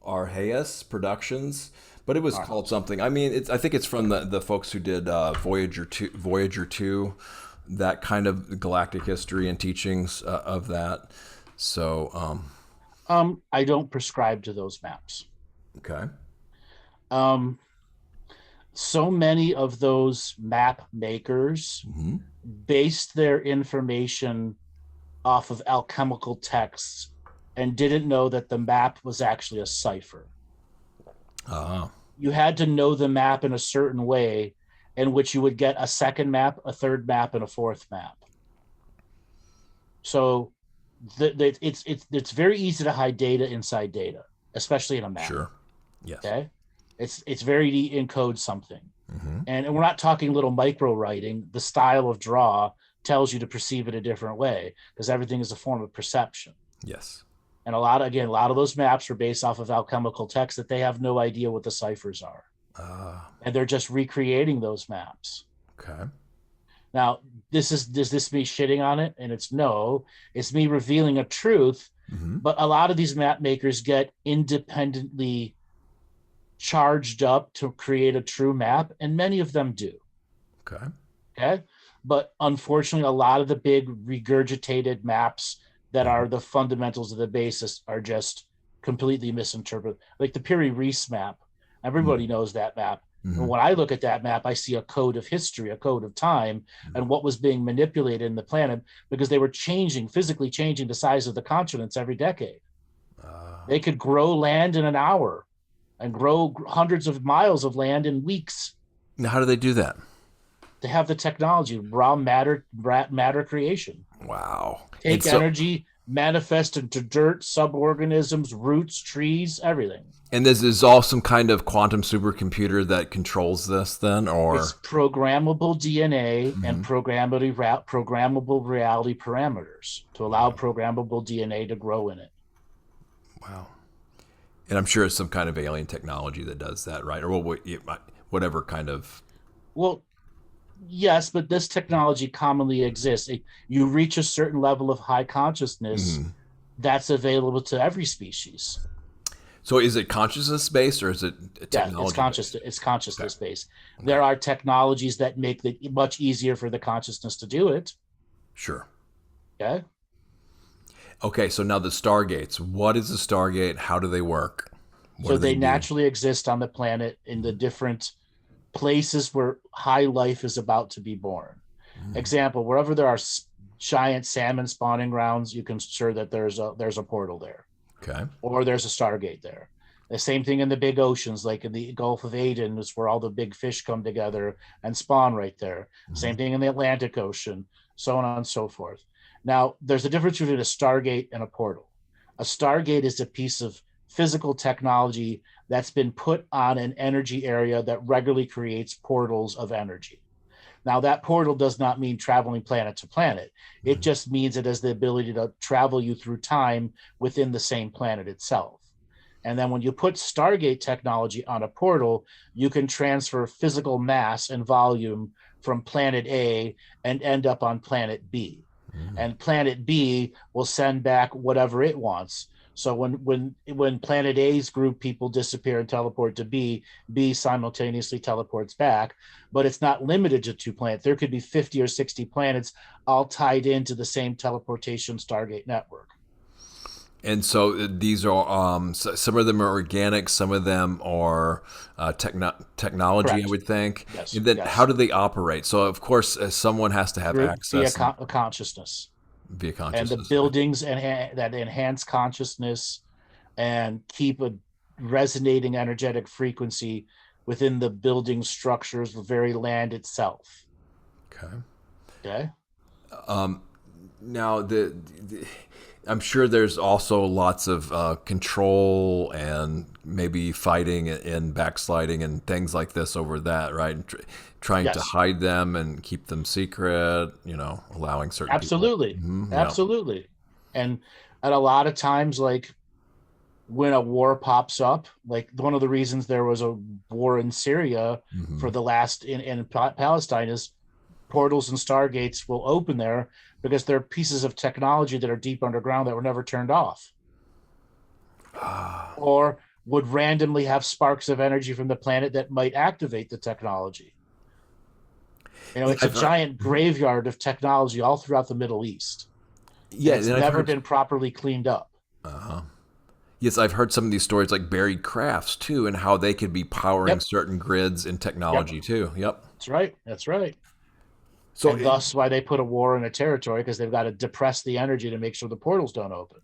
Arhaeus Productions, but it was called something. I mean, I think it's from the folks who did Voyager 2, that kind of galactic history and teachings of that. So, I don't prescribe to those maps. okay. Um, so many of those map makers Hmm. based their information off of alchemical texts and didn't know that the map was actually a cipher. Ah, You had to know the map in a certain way in which you would get a second map, a third map, and a fourth map. So it's very easy to hide data inside data, especially in a map. sure. Yes. Okay, it's very to encode something, Hmm. and we're not talking little micro writing. The style of draw tells you to perceive it a different way because everything is a form of perception. Yes. And a lot of those maps are based off of alchemical texts that they have no idea what the ciphers are, Ah, and they're just recreating those maps. okay. Now, does this me shitting on it? And it's no, it's me revealing a truth. Hmm. But a lot of these map makers get independently charged up to create a true map, and many of them do. Okay. Okay. But unfortunately, a lot of the big regurgitated maps that are the fundamentals of the basis are just completely misinterpreted. Like the Piri Reis map, everybody knows that map. And Hmm. when I look at that map, I see a code of history, a code of time, and what was being manipulated in the planet because they were physically changing the size of the continents every decade. Ah. They could grow land in an hour and grow hundreds of miles of land in weeks. Now, how do they do that? They have the technology, raw matter creation. Wow. And Take so, energy, manifest into dirt, suborganisms, roots, trees, everything. and this is all some kind of quantum supercomputer that controls this, then, It's or? programmable DNA and Mhm. programmable reality parameters to allow Wow. programmable DNA to grow in it. Wow. And I'm sure it's some kind of alien technology that does that, right? Or whatever kind of. Well, yes, but this technology commonly exists. You reach a certain level of high consciousness Mhm. that's available to every species. So, is it consciousness based or is it Yeah, technology based? it's Okay. consciousness based. Okay. There are technologies that make it much easier for the consciousness to do it. Sure. Okay. Okay. So now the Stargates. What is a Stargate? How do they work? What So do they they do? naturally exist on the planet in the different places where high life is about to be born. Mm. Example, wherever there are giant salmon spawning grounds, you can sure that there's a portal there Okay. or there's a Stargate there. The same thing in the big oceans, like in the Gulf of Aden, is where all the big fish come together and spawn right there. Mm-hmm. Same thing in the Atlantic Ocean, so on and so forth. Now, there's a difference between a Stargate and a portal. A Stargate is a piece of physical technology that's been put on an energy area that regularly creates portals of energy. Now, that portal does not mean traveling planet to planet. It just means it has the ability to travel you through time within the same planet itself. And then when you put Stargate technology on a portal, you can transfer physical mass and volume from planet A and end up on planet B. Mm-hmm. And planet B will send back whatever it wants. So when planet A's group people disappear and teleport to B, B simultaneously teleports back. But it's not limited to 2 planets. There could be 50 or 60 planets all tied into the same teleportation Stargate network. And so these are some of them are organic, some of them are technology, I Correct. would think. Yes. And then how Yes. do they operate? So of course, someone has to have Via access and consciousness. via And the consciousness. Okay. buildings that enhance consciousness and keep a resonating energetic frequency within the building structures, the very land itself. Okay. Okay. Now I'm sure there's also lots of control and maybe fighting and backsliding and things like this over that, right? And trying to Yes. hide them and keep them secret, allowing certain people. Absolutely. Yeah. Absolutely. And at a lot of times, like when a war pops up, like one of the reasons there was a war in Syria Hmm. for the last in Palestine is portals and stargates will open there because they're pieces of technology that are deep underground that were never turned off or would randomly have sparks of energy from the planet that might activate the technology. Yeah, It's a giant graveyard of technology all throughout the Middle East, and yeah, it's and I've never heard. been properly cleaned up. Yes, I've heard some of these stories like buried crafts too, and how they could be powering Yep. certain grids and Yep. technology too. Yep. That's right. That's right. So, And thus why they put a war in a territory, because they've got to depress the energy to make sure the portals don't open.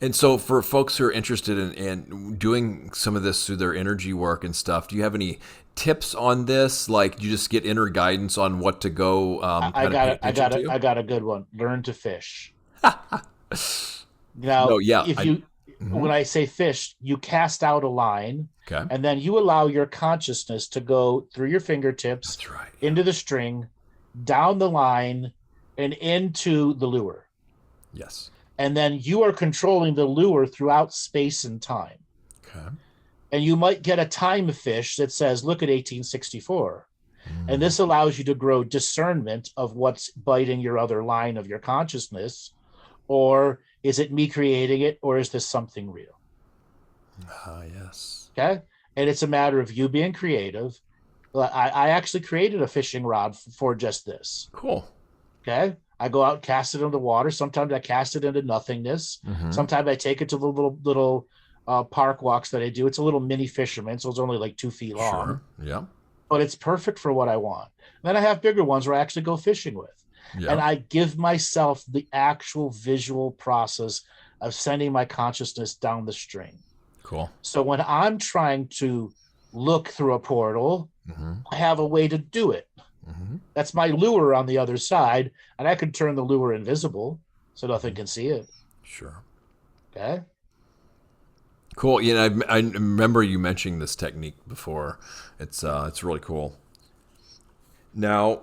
and so for folks who are interested in doing some of this through their energy work and stuff, do you have any tips on this? Like, you just get inner guidance on what to go I kind of got pay it. I attention got it. to? I got a good one. Learn to fish. Now, No, yeah, if you, when I say fish, you cast out a line okay, and then you allow your consciousness to go through your fingertips that's right. Yeah. into the string, down the line, and into the lure. Yes. And then you are controlling the lure throughout space and time. Okay. And you might get a time fish that says, look at 1864. And this allows you to grow discernment of what's biting your other line of your consciousness. Or is it me creating it? Or is this something real? Yes. Okay. And it's a matter of you being creative. I actually created a fishing rod for just this. Cool. Okay. I go out and cast it into the water. Sometimes I cast it into nothingness. Sometimes I take it to the little park walks that I do. It's a little mini fisherman, so it's only like 2 feet long, Sure. Yeah. but it's perfect for what I want. And then I have bigger ones where I actually go fishing with. Yeah. And I give myself the actual visual process of sending my consciousness down the string. Cool. So when I'm trying to look through a portal, I have a way to do it. That's my lure on the other side, and I can turn the lure invisible so nothing can see it. Sure. Okay. Cool. Yeah, I remember you mentioning this technique before. It's really cool. Now,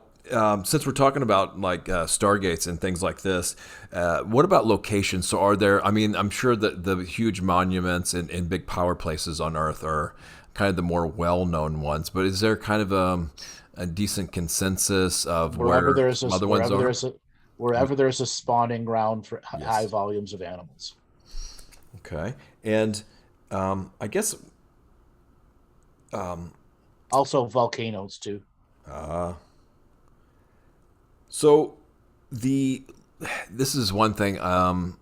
since we're talking about like stargates and things like this, what about locations? So, are there? I mean, I'm sure that the huge monuments and big power places on Earth are kind of the more well-known ones. But is there kind of a decent consensus of Wherever where there's a some other ones are? wherever there's a spawning ground for high Yes. volumes of animals. Okay. And I guess Also volcanoes too. so. This is one thing.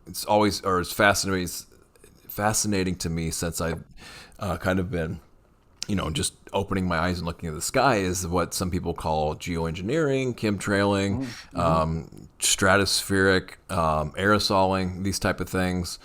It's always or it's fascinating to me since I've kind of been, just opening my eyes and looking at the sky is what some people call geoengineering, chemtrailing, stratospheric aerosoling, these type of things.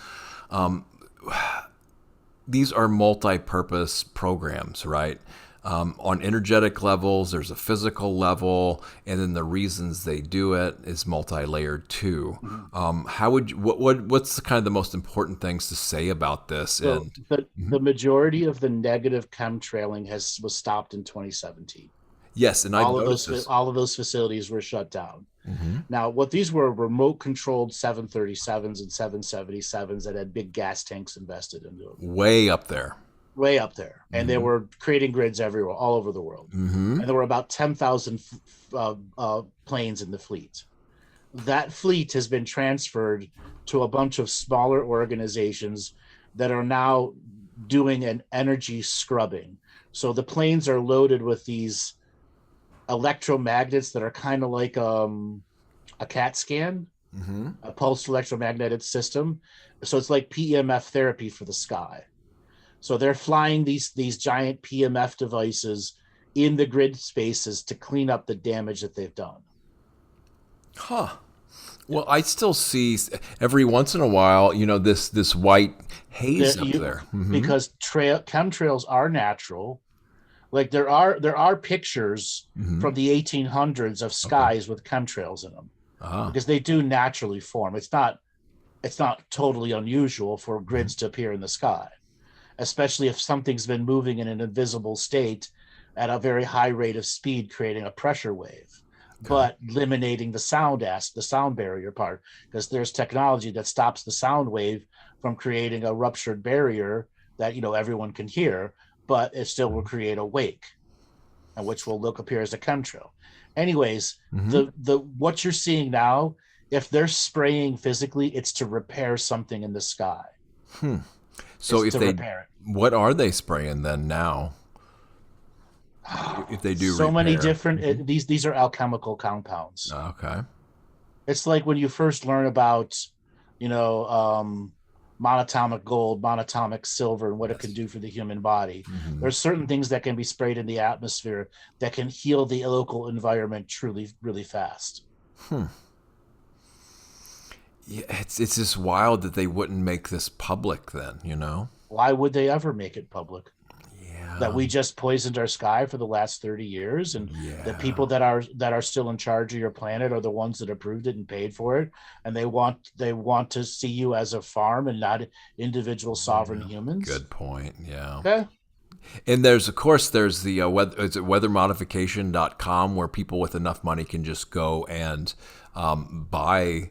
these are multi-purpose programs, right? On energetic levels, there's a physical level, and then the reasons they do it is multi-layered too. Mhm. How would you, what's the kind of the most important things to say about this? So And the majority of the negative chemtrailing was stopped in 2017. yes, and I've noticed this. All of those facilities were shut down. Hmm. Now, what these were remote controlled 737s and 777s that had big gas tanks invested into them, Way up there. way up there, and they Hmm. were creating grids everywhere, all over the world. Hmm. And there were about 10,000 planes in the fleet. That fleet has been transferred to a bunch of smaller organizations that are now doing an energy scrubbing. So the planes are loaded with these electromagnets that are kind of like a CAT scan, Hmm. a pulsed electromagnetic system. So it's like PEMF therapy for the sky. So they're flying these giant PMF devices in the grid spaces to clean up the damage that they've done. Huh. Well, I still see every once in a while, this white haze up there. Hmm. Because chemtrails are natural. Like there are pictures Hmm. from the 1800s of Okay. skies with chemtrails in them, Ah. because they do naturally form. It's not totally unusual for grids to appear in the sky, especially if something's been moving in an invisible state at a very high rate of speed, creating a pressure wave, Okay. but eliminating the sound barrier part, because there's technology that stops the sound wave from creating a ruptured barrier that everyone can hear, but it still will create a wake, and which will appear as a chemtrail. Anyways, Hmm. the what you're seeing now, if they're spraying physically, it's to repair something in the sky. Hmm. So It's if to they, repair what are they spraying then now? it. If they do So many repair. different Hmm. these are alchemical compounds. Okay. It's like when you first learn about, you know, monatomic gold, monatomic silver, and what it can Yes. do for the human body. Hmm. There's certain things that can be sprayed in the atmosphere that can heal the local environment truly, really fast. Hmm. Yeah, it's just wild that they wouldn't make this public then. Why would they ever make it public? That Yeah. we just poisoned our sky for the last 30 years, and the Yeah. people that are still in charge of your planet are the ones that approved it and paid for it, and they want to see you as a farm and not individual sovereign Yeah. humans. Good point. Yeah. Okay. And there's the weather, is it weathermodification.com, where people with enough money can just go and buy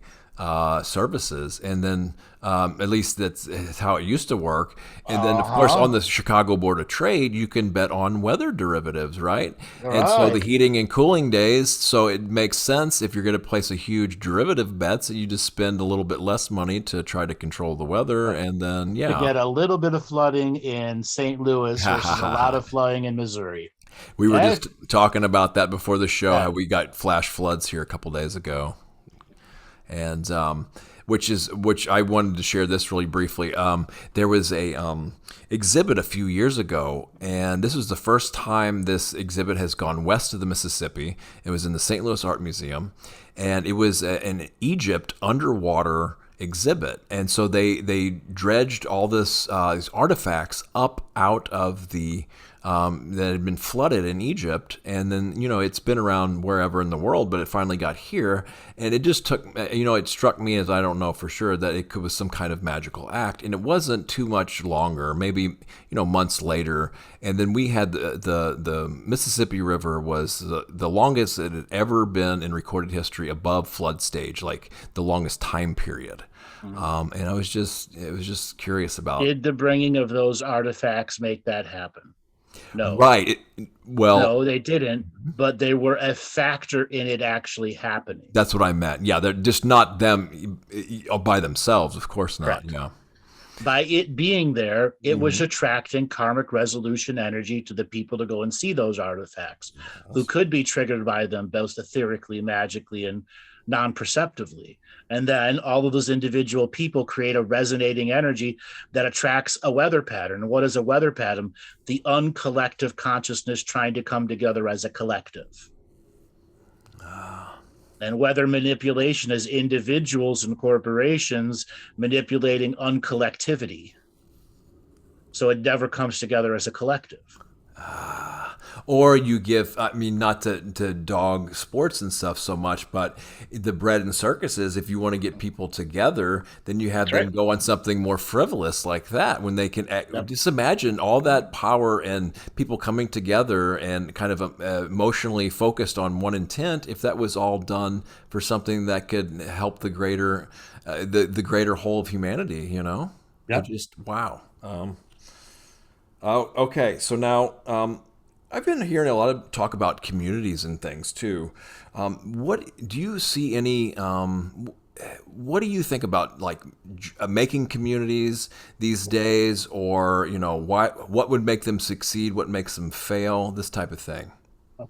services, and then at least that's how it used to work. And then, of course, Uh-huh. on the Chicago Board of Trade, you can bet on weather derivatives, right? All And so the right. heating and cooling days, so it makes sense if you're going to place a huge derivative bet, that you just spend a little bit less money to try to control the weather, and then To yeah. get a little bit of flooding in St. Louis versus a lot of flooding in Missouri. We were Okay. just talking about that before the show, Yeah. how we got flash floods here a couple days ago, and which I wanted to share this really briefly. There was a exhibit a few years ago, and this was the first time this exhibit has gone west of the Mississippi. It was in the St. Louis Art Museum, and it was an Egypt underwater exhibit. And so they dredged all these artifacts up out of the that had been flooded in Egypt, and then it's been around wherever in the world, but it finally got here, and it just took it struck me, as I don't know for sure, that it was some kind of magical act, and it wasn't too much longer, maybe months later, and then we had the Mississippi River was the longest it had ever been in recorded history above flood stage, like the longest time period. And it was just curious about. Did the bringing of those artifacts make that happen? No. Right. Well, No, they didn't, but they were a factor in it actually happening. that's what I meant. Yeah, they're just not them by themselves. Of course not. Correct. Yeah. By it being there, it was Mhm. attracting karmic resolution energy to the people to go and see those artifacts, who could be triggered by them both etherically, magically, and non-perceptively. And then all of those individual people create a resonating energy that attracts a weather pattern. And what is a weather pattern? The uncollective consciousness trying to come together as a collective. And weather manipulation is individuals and corporations manipulating uncollectivity. So it never comes together as a collective. Or you give, I mean, not to dog sports and stuff so much, but the bread and circuses, if you want to get people together, then you have That's them right. go on something more frivolous like that when they can Yep. just imagine all that power and people coming together and kind of emotionally focused on one intent. If that was all done for something that could help the greater, the greater whole of humanity, you know, it Yep. just, wow. Oh, okay. So now, I've been hearing a lot of talk about communities and things too. What do you see any? What do you think about like making communities these days, or why? What would make them succeed? What makes them fail? This type of thing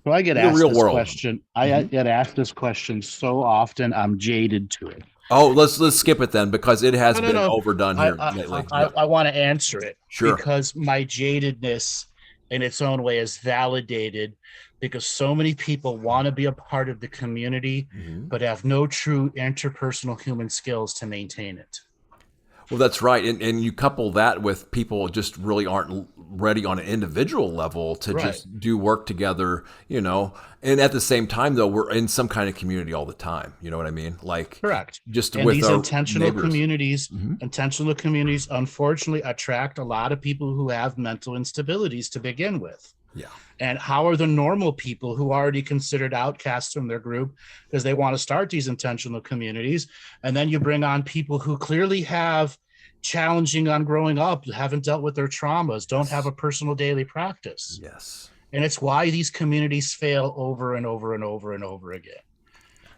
So I get in the asked real this world. question. I Hmm. get asked this question so often. I'm jaded to it. Oh, let's skip it then because it has No, no, been no. overdone I here lately. I, Yep. I want to answer it Sure. because my jadedness in its own way is validated because so many people want to be a part of the community Hmm. but have no true interpersonal human skills to maintain it. Well, that's right. And you couple that with people just really aren't ready on an individual level to Right. just do work together, And at the same time, though, we're in some kind of community all the time. You know what I mean? Like Correct. just And with these our neighbors. Hmm. intentional communities, unfortunately, attract a lot of people who have mental instabilities to begin with. Yeah. And how are the normal people who are already considered outcasts from their group because they want to start these intentional communities? And then you bring on people who clearly have challenging on growing up, haven't dealt with their traumas, don't have Yes. a personal daily practice. Yes. And it's why these communities fail over and over and over and over again.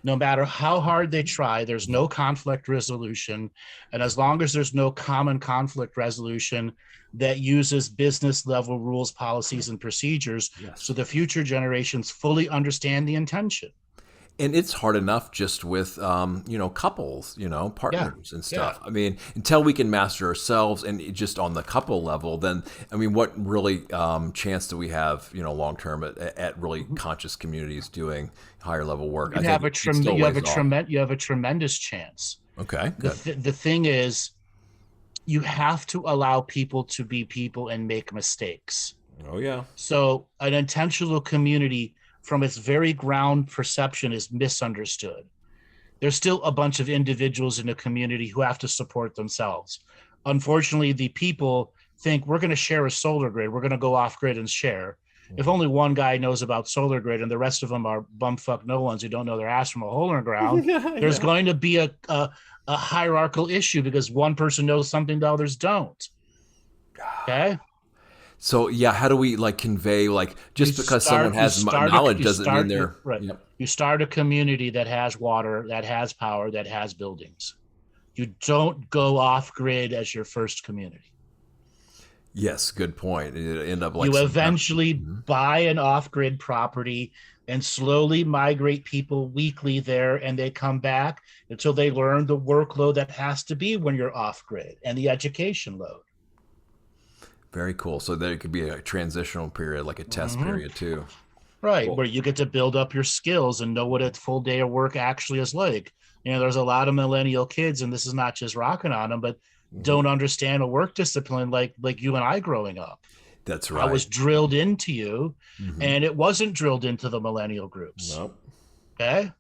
No matter how hard they try, there's no conflict resolution. And as long as there's no common conflict resolution that uses business level rules, policies, and procedures, Yes. so the future generations fully understand the intention. And it's hard enough just with couples, Yeah. partners and Yeah. stuff. I mean, until we can master ourselves and just on the couple level, then I mean, what really chance do we have, long term at really conscious communities doing higher level work? I think it's still ways off. You have a tremendous chance. Okay, good. The thing is, you have to allow people to be people and make mistakes. Oh yeah. So an intentional community from its very ground perception is misunderstood. There's still a bunch of individuals in the community who have to support themselves. Unfortunately, the people think we're going to share a solar grid. We're going to go off grid and share. If only one guy knows about solar grid and the rest of them are bumfuck no ones who don't know their ass from a hole in the ground, there's going to be a hierarchical issue because one person knows something the others don't. Okay. So yeah, how do we like convey like just because someone has knowledge doesn't mean they're right. Yep. You start a community that has water, that has power, that has buildings. You don't go off grid as your first community. Yes, good point. It end up like You some eventually buy an off grid property and slowly migrate people weekly there, and they come back until they learn the workload that has to be when you're off grid and the education load. very cool. So there could be a transitional period, like a test period too. Right, Cool. where you get to build up your skills and know what a full day of work actually is like. There's a lot of millennial kids, and this is not just rocking on them, but don't understand a work discipline like you and I growing up. That's I was right. drilled into you, Mhm. and it wasn't drilled into the millennial groups. Nope. Okay.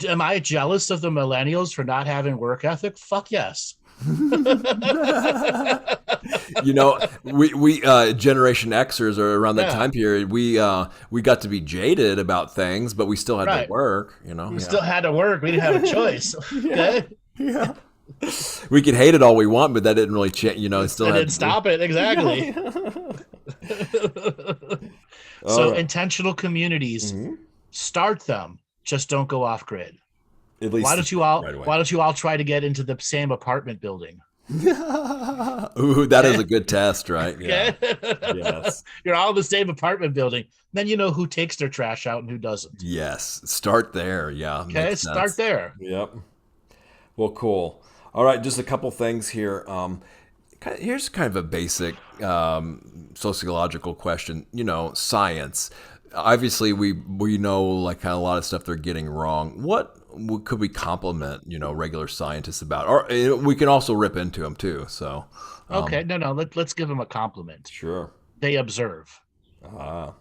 Am I jealous of the millennials for not having work ethic? Fuck yes. We Generation Xers are around that Yeah. time period. We got to be jaded about things, but we still had to Right. work. We Yeah. still had to work. We didn't have a choice. Okay. Yeah. We could hate it all we want, but that didn't really change. It still I had didn't stop it. Exactly. All So right. intentional communities, start them. Just don't go off grid. At least Why don't you all right away. why don't you all try to get into the same apartment building? Ooh, that is a good test, right? Yeah. Okay. Yes. You're all in the same apartment building. Then you know who takes their trash out and who doesn't. Yes. Start there. Yeah. Okay, Makes start sense. there. Yep. Well, cool. All right, just a couple things here. Here's kind of a basic sociological question. Science. Obviously, we know like kind of a lot of stuff they're getting wrong. could we compliment, regular scientists about? Or we can also rip into them too. So, Okay, no, let's give them a compliment. sure. They observe, Ah,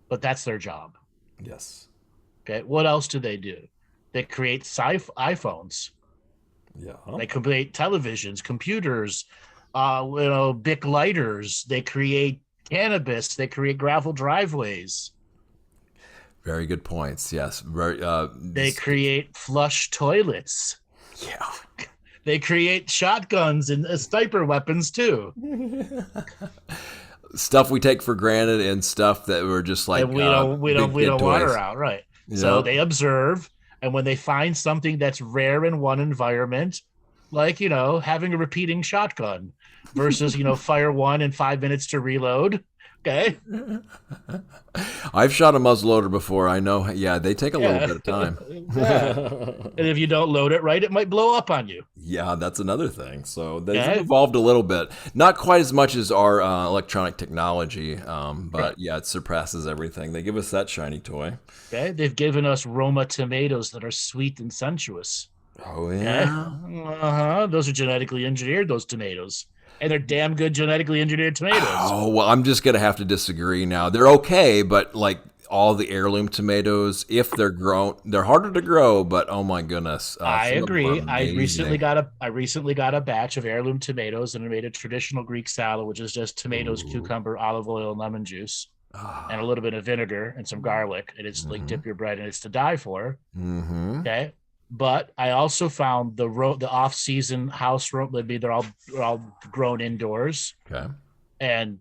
but that's their job. yes. Okay, what else do? They create iPhones. Yeah. They create televisions, computers, Bic lighters. They create cannabis. They create gravel driveways. Very good points. Yes. Very. They create flush toilets. Yeah. They create shotguns and sniper weapons too. Stuff we take for granted and stuff that we're just like And we don't big want toys. around, right? You So know? they observe, and when they find something that's rare in one environment, like having a repeating shotgun versus fire one and 5 minutes to reload. Okay. I've shot a muzzleloader before. I know. Yeah, they take a little Yeah. bit of time. Yeah. And if you don't load it right, it might blow up on you. Yeah, that's another thing. So they've Okay. evolved a little bit. Not quite as much as our electronic technology, but Right. yeah, it surpasses everything. They give us that shiny toy. Okay. They've given us Roma tomatoes that are sweet and sensuous. Oh Okay. yeah. Those are genetically engineered, those tomatoes. And they're damn good genetically engineered tomatoes. Oh well, I'm just gonna have to disagree now. They're okay, but like all the heirloom tomatoes, if they're grown, they're harder to grow. But oh my goodness, I some of them agree. are I recently amazing. got a batch of heirloom tomatoes and I made a traditional Greek salad, which is just tomatoes, Ooh. cucumber, olive oil, and lemon juice, Ah. and a little bit of vinegar and some garlic. And it's like dip your bread, and it's to die for. Mm-hmm. Okay. But I also found the off-season house they're all grown indoors, Okay. and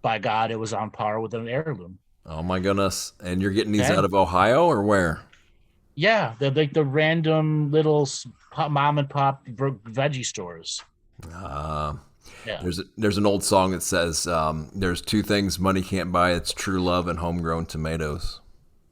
by God, it was on par with an heirloom. Oh my goodness! And you're getting these Okay. out of Ohio or where? Yeah, they're like the random little mom and pop veggie stores. Uh, Yeah. there's an old song that says there's two things money can't buy. It's true love and homegrown tomatoes.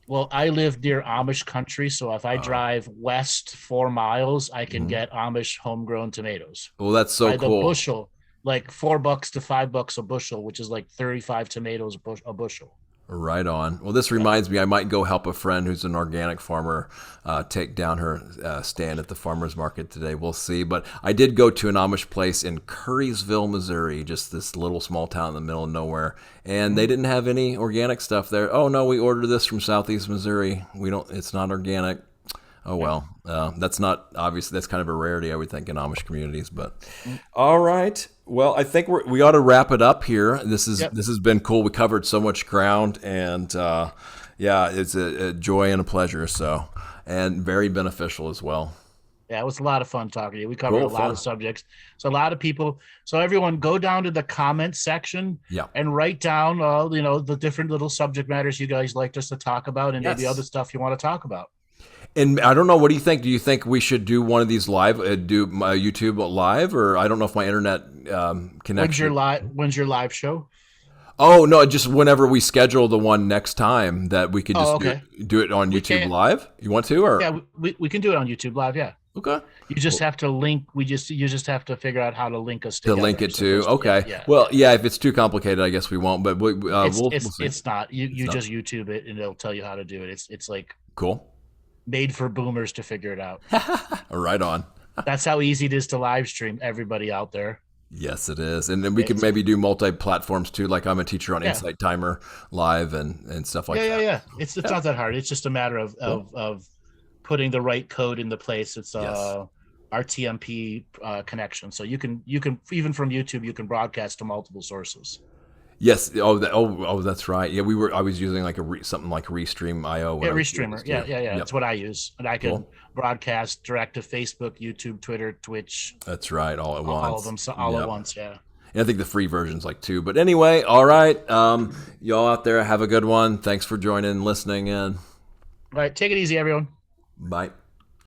Well, I live near Amish country, so if I drive west 4 miles, I can get Amish homegrown tomatoes Well, that's so by the cool. bushel, like $4 to $5 a bushel, which is like 35 tomatoes a bushel. Right on. Well, this reminds me, I might go help a friend who's an organic farmer take down her stand at the farmer's market today. We'll see. But I did go to an Amish place in Currysville, Missouri, just this little small town in the middle of nowhere. And they didn't have any organic stuff there. Oh, no, we ordered this from Southeast Missouri. It's not organic. Oh, well, that's not, obviously, that's kind of a rarity, I would think, in Amish communities. But all right. Well, I think we ought to wrap it up here. This has been cool. We covered so much ground, and yeah, it's a joy and a pleasure. So, and very beneficial as well. Yeah, it was a lot of fun talking to you. We covered Cool, a lot fun. of subjects. So a lot of people. So everyone, go down to the comment section Yeah. and write down all the different little subject matters you guys liked us to talk about, and maybe Yes. other stuff you want to talk about. And I don't know. What do you think? Do you think we should do one of these live, do my YouTube live, or I don't know if my internet connection. When's your live show? Oh no, just whenever we schedule the one next time that we could just okay. do it on YouTube can. live. You want to, or Yeah, we can do it on YouTube Live. Yeah, okay. you just have to link. You just have to figure out how to link us To together. link it So to. there's- Okay. Yeah. Well, yeah. If it's too complicated, I guess we won't. But we'll see. It's not. You not. just YouTube it and it'll tell you how to do it. It's like Cool. made for boomers to figure it out. Right on. That's how easy it is to live stream, everybody out there. Yes, it is. And then we could maybe do multi-platforms too. Like I'm a teacher on Yeah. Insight Timer Live and stuff like that. Yeah. It's not that hard. It's just a matter of putting the right code into place. It's Yes. RTMP connection. So you can even from YouTube you can broadcast to multiple sources. Yes. Oh, that's right. Yeah, I was using like something like Restream IO. when Yeah, I was doing Restreamer. this, Yeah. too. That's Yep. what I use, and I can Cool. broadcast direct to Facebook, YouTube, Twitter, Twitch, That's right. All at once. all of them, all Yep. at once. Yeah. And I think the free version's like 2. But anyway, all right. Y'all out there, have a good one. Thanks for joining and listening in. All right. Take it easy, everyone. Bye.